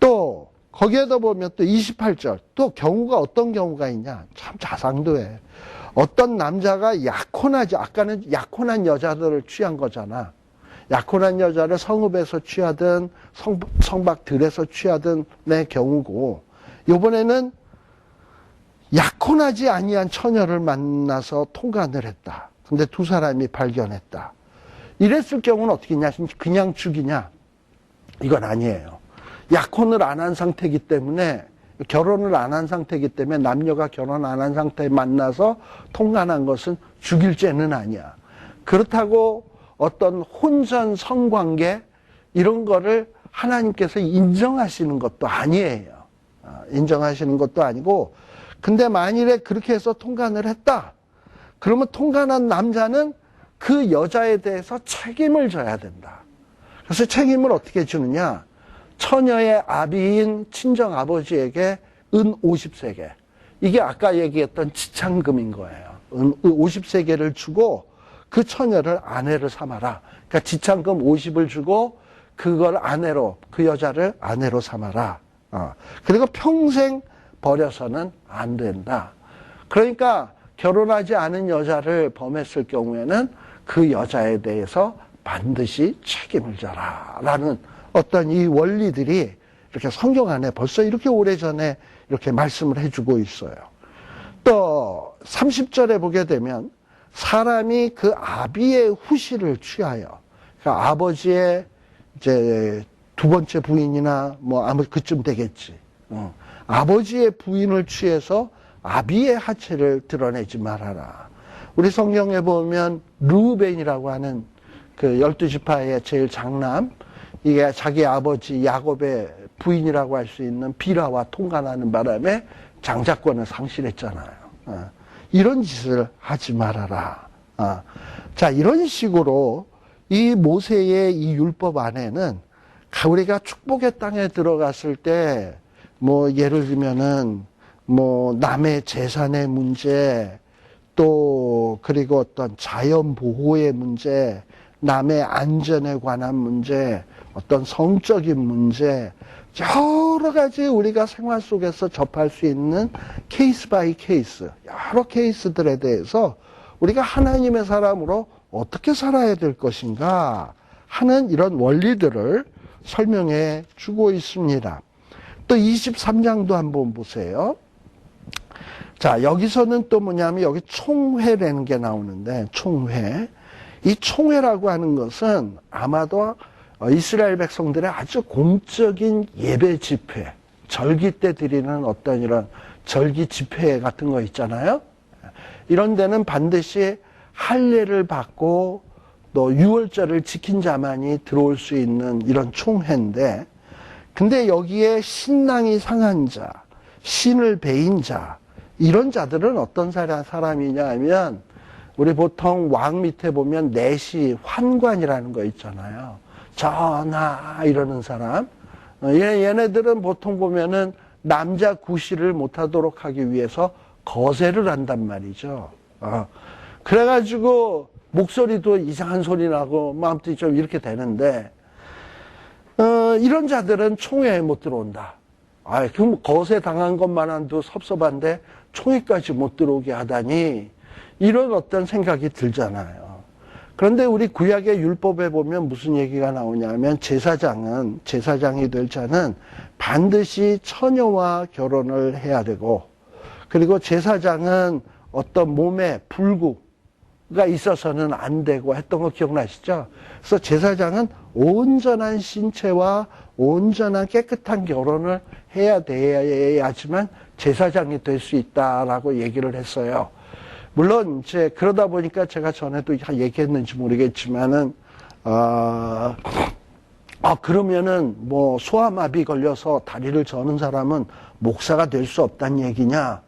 또 거기에다 보면 또 28절 또 경우가 어떤 경우가 있냐, 참 자상도해. 어떤 남자가 약혼하지, 아까는 약혼한 여자들을 취한 거잖아. 약혼한 여자를 성읍에서 취하든 성밖 들에서 취하든 내 경우고, 이번에는 약혼하지 아니한 처녀를 만나서 통간을 했다. 근데 두 사람이 발견했다. 이랬을 경우는 어떻게 했냐? 그냥 죽이냐? 이건 아니에요. 약혼을 안 한 상태이기 때문에, 결혼을 안 한 상태이기 때문에 남녀가 결혼 안 한 상태에 만나서 통간한 것은 죽일 죄는 아니야. 그렇다고 어떤 혼전 성관계 이런 거를 하나님께서 인정하시는 것도 아니에요. 인정하시는 것도 아니고, 근데 만일에 그렇게 해서 통간을 했다. 그러면 통간한 남자는 그 여자에 대해서 책임을 져야 된다. 그래서 책임을 어떻게 주느냐? 처녀의 아비인 친정아버지에게 은 50세계. 이게 아까 얘기했던 지참금인 거예요. 은 50세계를 주고 그 처녀를 아내를 삼아라. 그러니까 지참금 50을 주고 그걸 아내로, 그 여자를 아내로 삼아라. 그리고 평생 버려서는 안 된다. 그러니까 결혼하지 않은 여자를 범했을 경우에는 그 여자에 대해서 반드시 책임을 져라. 라는 어떤 이 원리들이 이렇게 성경 안에 벌써 이렇게 오래전에 이렇게 말씀을 해주고 있어요. 또 30절에 보게 되면 사람이 그 아비의 후시를 취하여, 그러니까 아버지의 이제 두 번째 부인이나 뭐 아무 그쯤 되겠지. 아버지의 부인을 취해서 아비의 하체를 드러내지 말아라. 우리 성경에 보면 르우벤이라고 하는 그 12지파의 제일 장남, 이게 자기 아버지 야곱의 부인이라고 할 수 있는 비라와 통간하는 바람에 장자권을 상실했잖아요. 이런 짓을 하지 말아라. 자, 이런 식으로 이 모세의 이 율법 안에는 우리가 축복의 땅에 들어갔을 때 뭐 예를 들면은 뭐 남의 재산의 문제, 또 그리고 어떤 자연 보호의 문제, 남의 안전에 관한 문제, 어떤 성적인 문제, 여러 가지 우리가 생활 속에서 접할 수 있는 케이스 바이 케이스, 여러 케이스들에 대해서 우리가 하나님의 사람으로 어떻게 살아야 될 것인가 하는 이런 원리들을 설명해 주고 있습니다. 또 23장도 한번 보세요. 자, 여기서는 또 뭐냐면 여기 총회라는 게 나오는데, 총회. 이 총회라고 하는 것은 아마도 이스라엘 백성들의 아주 공적인 예배 집회, 절기 때 드리는 어떤 이런 절기 집회 같은 거 있잖아요. 이런 데는 반드시 할례를 받고 또 유월절을 지킨 자만이 들어올 수 있는 이런 총회인데, 근데 여기에 신랑이 상한 자, 신을 베인 자, 이런 자들은 어떤 사람이냐 하면, 우리 보통 왕 밑에 보면 내시, 환관이라는 거 있잖아요. 전하 이러는 사람. 얘네들은 보통 보면은 남자 구실을 못하도록 하기 위해서 거세를 한단 말이죠. 그래가지고 목소리도 이상한 소리 나고 마음도 좀 이렇게 되는데, 이런 자들은 총회에 못 들어온다. 그럼 거세 당한 것만한도 섭섭한데 총회까지 못 들어오게 하다니, 이런 어떤 생각이 들잖아요. 그런데 우리 구약의 율법에 보면 무슨 얘기가 나오냐면, 제사장이 될 자는 반드시 처녀와 결혼을 해야 되고, 그리고 제사장은 어떤 몸에 불구가 있어서는 안 되고 했던 거 기억나시죠? 그래서 제사장은 온전한 신체와 온전한 깨끗한 결혼을 해야 돼야지만 제사장이 될 수 있다라고 얘기를 했어요. 물론 이제 그러다 보니까 제가 전에도 얘기했는지 모르겠지만은 그러면은 뭐 소아마비 걸려서 다리를 저는 사람은 목사가 될 수 없다는 얘기냐?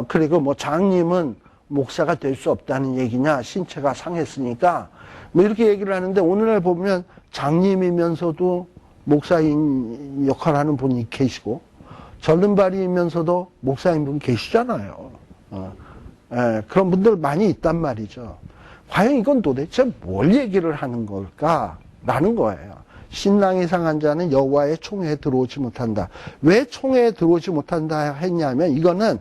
그리고 뭐 장님은 목사가 될 수 없다는 얘기냐? 신체가 상했으니까 뭐 이렇게 얘기를 하는데, 오늘날 보면 장님이면서도 목사인 역할하는 분이 계시고, 절름발이면서도 목사인 분 계시잖아요. 그런 분들 많이 있단 말이죠. 과연 이건 도대체 뭘 얘기를 하는 걸까라는 거예요. 신랑이 상한 자는 여호와의 총회에 들어오지 못한다. 왜 총회에 들어오지 못한다 했냐면, 이거는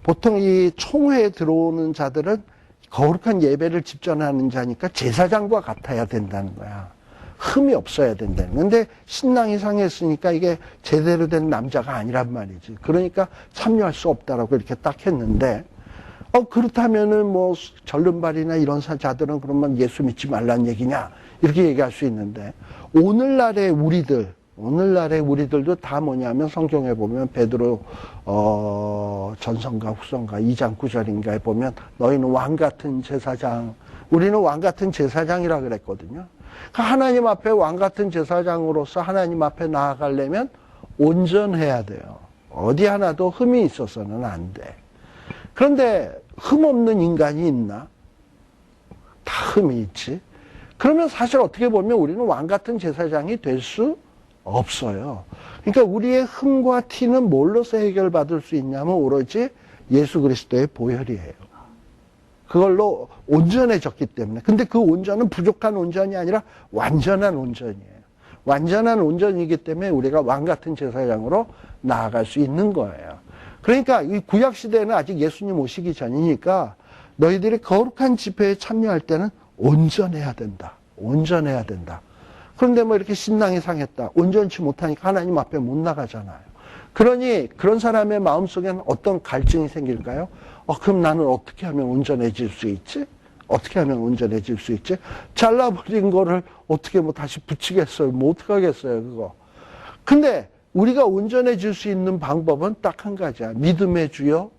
보통 이 총회에 들어오는 자들은 거룩한 예배를 집전하는 자니까 제사장과 같아야 된다는 거야. 흠이 없어야 된다는. 근데 신랑이 상했으니까 이게 제대로 된 남자가 아니란 말이지. 그러니까 참여할 수 없다라고 이렇게 딱 했는데, 그렇다면은 뭐 절름발이나 이런 자들은 그러면 예수 믿지 말란 얘기냐? 이렇게 얘기할 수 있는데, 오늘날의 우리들도 다 뭐냐면, 성경에 보면 베드로 전서인가 후서인가 2장 9절인가에 보면, 너희는 왕같은 제사장, 우리는 왕같은 제사장이라 그랬거든요. 그러니까 하나님 앞에 왕같은 제사장으로서 하나님 앞에 나아가려면 온전해야 돼요. 어디 하나도 흠이 있어서는 안 돼. 그런데 흠 없는 인간이 있나? 다 흠이 있지. 그러면 사실 어떻게 보면 우리는 왕같은 제사장이 될 수 없어요. 그러니까 우리의 흠과 티는 뭘로서 해결받을 수 있냐면, 오로지 예수 그리스도의 보혈이에요. 그걸로 온전해졌기 때문에. 근데 그 온전은 부족한 온전이 아니라 완전한 온전이에요. 완전한 온전이기 때문에 우리가 왕같은 제사장으로 나아갈 수 있는 거예요. 그러니까 이 구약시대에는 아직 예수님 오시기 전이니까, 너희들이 거룩한 집회에 참여할 때는 온전해야 된다. 온전해야 된다. 그런데 뭐 이렇게 신랑이 상했다. 온전치 못하니까 하나님 앞에 못 나가잖아요. 그러니 그런 사람의 마음속에는 어떤 갈증이 생길까요? 그럼 나는 어떻게 하면 온전해질 수 있지? 어떻게 하면 온전해질 수 있지? 잘라버린 거를 어떻게 뭐 다시 붙이겠어요? 뭐 어떡하겠어요, 그거. 근데 우리가 온전해질 수 있는 방법은 딱 한 가지야. 믿음의 주여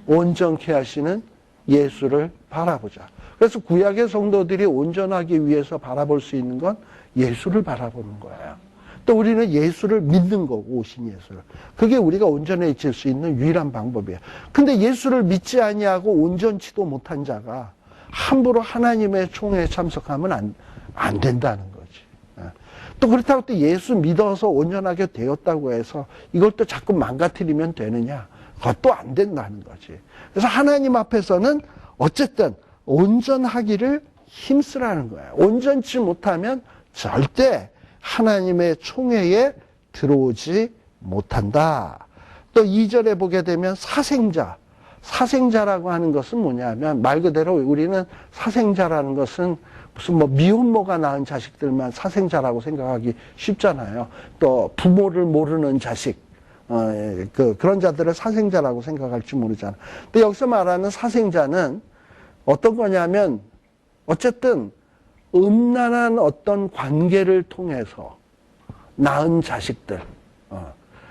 온전케 하시는 예수를 바라보자. 그래서 구약의 성도들이 온전하기 위해서 바라볼 수 있는 건 예수를 바라보는 거예요. 또 우리는 예수를 믿는 거고, 오신 예수를. 그게 우리가 온전해질 수 있는 유일한 방법이에요. 근데 예수를 믿지 아니하고 온전치도 못한 자가 함부로 하나님의 총회에 참석하면 안 된다는 거지. 또 그렇다고 또 예수 믿어서 온전하게 되었다고 해서 이걸 또 자꾸 망가뜨리면 되느냐? 그것도 안 된다는 거지. 그래서 하나님 앞에서는 어쨌든 온전하기를 힘쓰라는 거예요. 온전치 못하면 절대 하나님의 총회에 들어오지 못한다. 또 2절에 보게 되면 사생자라고 하는 것은 뭐냐면, 말 그대로 우리는 사생자라는 것은 무슨 뭐 미혼모가 낳은 자식들만 사생자라고 생각하기 쉽잖아요. 또 부모를 모르는 자식, 그런 자들을 사생자라고 생각할지 모르잖아. 근데 여기서 말하는 사생자는 어떤 거냐면, 어쨌든 음란한 어떤 관계를 통해서 낳은 자식들.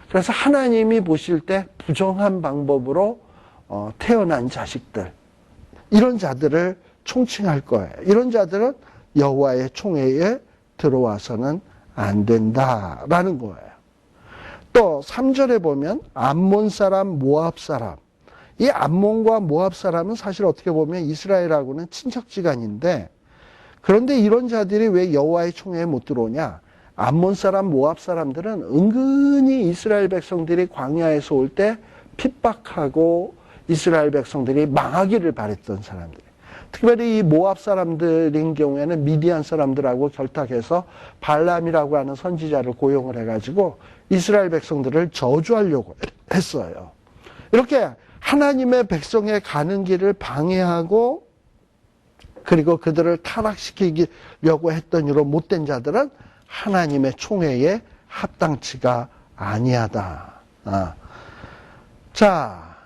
그래서 하나님이 보실 때 부정한 방법으로 태어난 자식들. 이런 자들을 총칭할 거예요. 이런 자들은 여호와의 총회에 들어와서는 안 된다라는 거예요. 또 3절에 보면 암몬 사람, 모압 사람. 이 암몬과 모압 사람은 사실 어떻게 보면 이스라엘하고는 친척지간인데, 그런데 이런 자들이 왜 여호와의 총회에 못 들어오냐? 암몬 사람, 모압 사람들은 은근히 이스라엘 백성들이 광야에서 올 때 핍박하고 이스라엘 백성들이 망하기를 바랬던 사람들. 특별히 이 모압 사람들인 경우에는 미디안 사람들하고 결탁해서 발람이라고 하는 선지자를 고용을 해가지고 이스라엘 백성들을 저주하려고 했어요. 이렇게 하나님의 백성의 가는 길을 방해하고 그리고 그들을 타락시키려고 했던 이런 못된 자들은 하나님의 총회에 합당치가 아니하다. 자,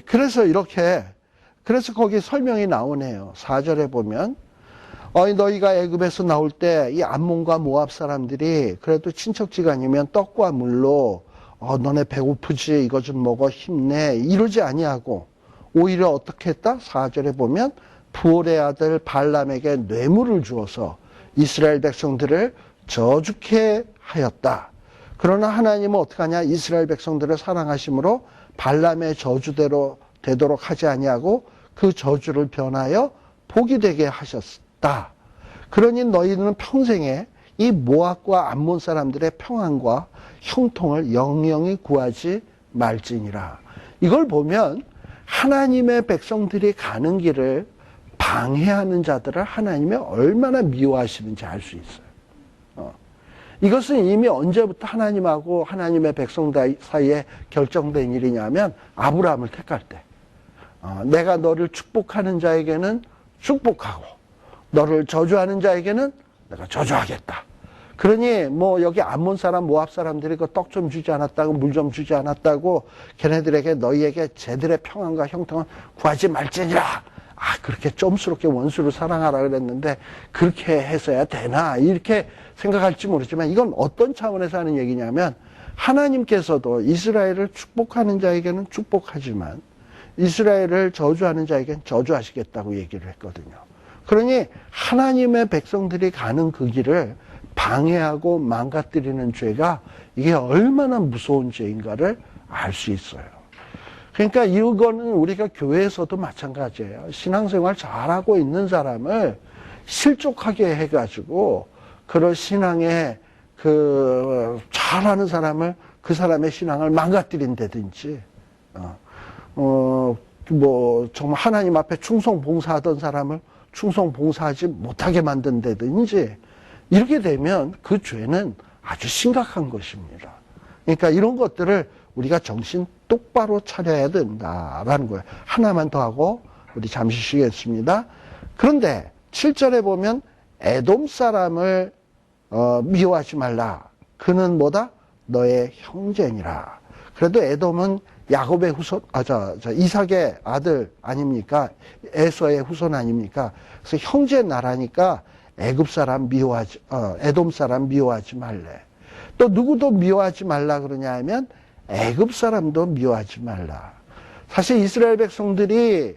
그래서 그래서 거기 설명이 나오네요. 4절에 보면, 너희가 애굽에서 나올 때 이 암몬과 모압 사람들이 그래도 친척지간이면 떡과 물로, 너네 배고프지? 이거 좀 먹어. 힘내. 이러지 아니하고, 오히려 어떻게 했다? 4절에 보면, 부올의 아들 발람에게 뇌물을 주어서 이스라엘 백성들을 저주케 하였다. 그러나 하나님은 어떻게 하냐? 이스라엘 백성들을 사랑하심으로 발람의 저주대로 되도록 하지 아니하고 그 저주를 변하여 복이 되게 하셨다. 그러니 너희는 평생에 이 모압과 암몬 사람들의 평안과 형통을 영영히 구하지 말지니라. 이걸 보면 하나님의 백성들이 가는 길을 방해하는 자들을 하나님이 얼마나 미워하시는지 알 수 있어요. 이것은 이미 언제부터 하나님하고 하나님의 백성 사이에 결정된 일이냐면 아브라함을 택할 때 내가 너를 축복하는 자에게는 축복하고 너를 저주하는 자에게는 내가 저주하겠다. 그러니 뭐 여기 암몬 사람 모압 사람들이 그 떡 좀 주지 않았다고 물 좀 주지 않았다고 걔네들에게 너희에게 제들의 평안과 형통은 구하지 말지니라. 그렇게 좀스럽게 원수를 사랑하라 그랬는데 그렇게 해서야 되나 이렇게 생각할지 모르지만 이건 어떤 차원에서 하는 얘기냐면 하나님께서도 이스라엘을 축복하는 자에게는 축복하지만 이스라엘을 저주하는 자에게는 저주하시겠다고 얘기를 했거든요. 그러니 하나님의 백성들이 가는 그 길을 방해하고 망가뜨리는 죄가 이게 얼마나 무서운 죄인가를 알 수 있어요. 그러니까 이거는 우리가 교회에서도 마찬가지예요. 신앙생활 잘하고 있는 사람을 실족하게 해가지고 그런 신앙에 잘하는 사람을 그 사람의 신앙을 망가뜨린다든지 정말 하나님 앞에 충성 봉사하던 사람을 충성 봉사하지 못하게 만든다든지 이렇게 되면 그 죄는 아주 심각한 것입니다. 그러니까 이런 것들을 우리가 정신 똑바로 차려야 된다라는 거예요. 하나만 더 하고 우리 잠시 쉬겠습니다. 그런데 7절에 보면 에돔 사람을 미워하지 말라. 그는 뭐다? 너의 형제니라. 그래도 에돔은 야곱의 후손, 이삭의 아들 아닙니까? 에서의 후손 아닙니까? 그래서 형제 나라니까 애굽 사람 에돔 사람 미워하지 말래. 또 누구도 미워하지 말라 그러냐 하면 애굽 사람도 미워하지 말라. 사실 이스라엘 백성들이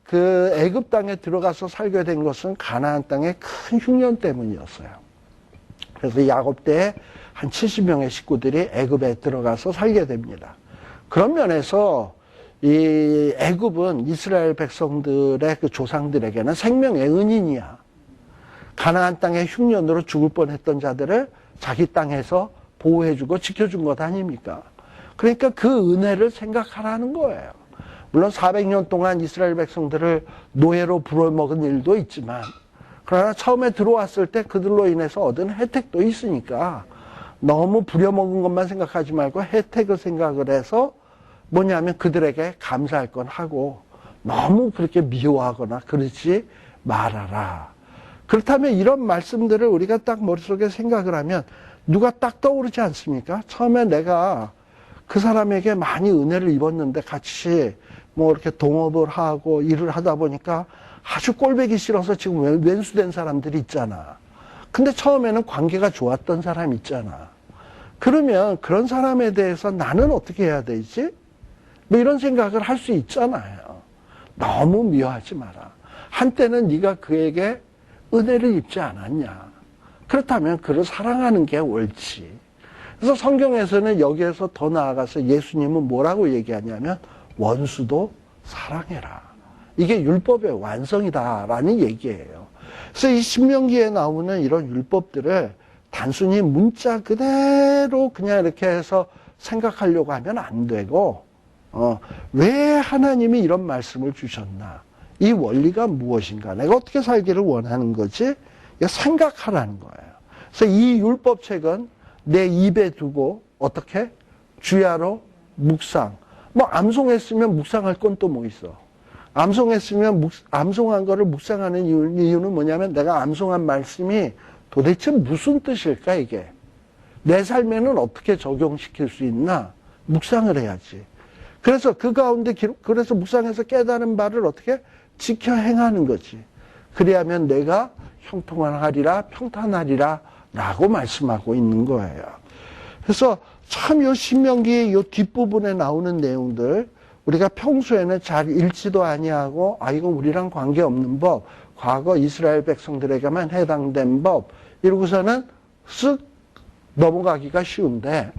그 애굽 땅에 들어가서 살게 된 것은 가나안 땅의 큰 흉년 때문이었어요. 그래서 야곱 때에 한 70명의 식구들이 애굽에 들어가서 살게 됩니다. 그런 면에서 이 애굽은 이스라엘 백성들의 그 조상들에게는 생명의 은인이야. 가나안 땅의 흉년으로 죽을 뻔했던 자들을 자기 땅에서 보호해주고 지켜준 것 아닙니까? 그러니까 그 은혜를 생각하라는 거예요. 물론 400년 동안 이스라엘 백성들을 노예로 부려먹은 일도 있지만 그러나 처음에 들어왔을 때 그들로 인해서 얻은 혜택도 있으니까 너무 부려먹은 것만 생각하지 말고 혜택을 생각을 해서 뭐냐면 그들에게 감사할 건 하고 너무 그렇게 미워하거나 그러지 말아라. 그렇다면 이런 말씀들을 우리가 딱 머릿속에 생각을 하면 누가 딱 떠오르지 않습니까? 처음에 내가 그 사람에게 많이 은혜를 입었는데 같이 뭐 이렇게 동업을 하고 일을 하다 보니까 아주 꼴보기 싫어서 지금 왼수된 사람들이 있잖아. 근데 처음에는 관계가 좋았던 사람 있잖아. 그러면 그런 사람에 대해서 나는 어떻게 해야 되지? 뭐 이런 생각을 할 수 있잖아요. 너무 미워하지 마라. 한때는 네가 그에게 은혜를 입지 않았냐. 그렇다면 그를 사랑하는 게 옳지. 그래서 성경에서는 여기에서 더 나아가서 예수님은 뭐라고 얘기하냐면 원수도 사랑해라. 이게 율법의 완성이다라는 얘기예요. 그래서 이 신명기에 나오는 이런 율법들을 단순히 문자 그대로 그냥 이렇게 해서 생각하려고 하면 안 되고 왜 하나님이 이런 말씀을 주셨나? 이 원리가 무엇인가? 내가 어떻게 살기를 원하는 거지? 생각하라는 거예요. 그래서 이 율법책은 내 입에 두고 어떻게? 주야로 묵상. 뭐 암송했으면 묵상할 건 또 뭐 있어? 암송했으면 암송한 거를 묵상하는 이유는 뭐냐면 내가 암송한 말씀이 도대체 무슨 뜻일까 이게? 내 삶에는 어떻게 적용시킬 수 있나? 묵상을 해야지. 그래서 그 가운데 그래서 묵상해서 깨달은 바를 어떻게? 지켜 행하는 거지. 그래야면 내가 형통하리라 평탄하리라 라고 말씀하고 있는 거예요. 그래서 참 요 신명기의 요 뒷부분에 나오는 내용들 우리가 평소에는 잘 읽지도 아니하고 이건 우리랑 관계없는 법, 과거 이스라엘 백성들에게만 해당된 법 이러고서는 쓱 넘어가기가 쉬운데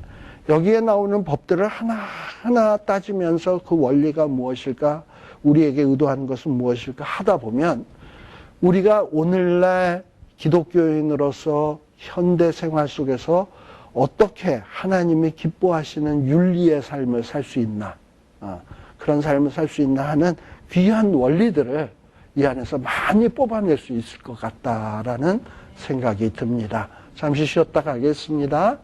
여기에 나오는 법들을 하나하나 따지면서 그 원리가 무엇일까, 우리에게 의도하는 것은 무엇일까 하다 보면 우리가 오늘날 기독교인으로서 현대 생활 속에서 어떻게 하나님이 기뻐하시는 윤리의 삶을 살 수 있나, 그런 삶을 살 수 있나 하는 귀한 원리들을 이 안에서 많이 뽑아낼 수 있을 것 같다라는 생각이 듭니다. 잠시 쉬었다 가겠습니다.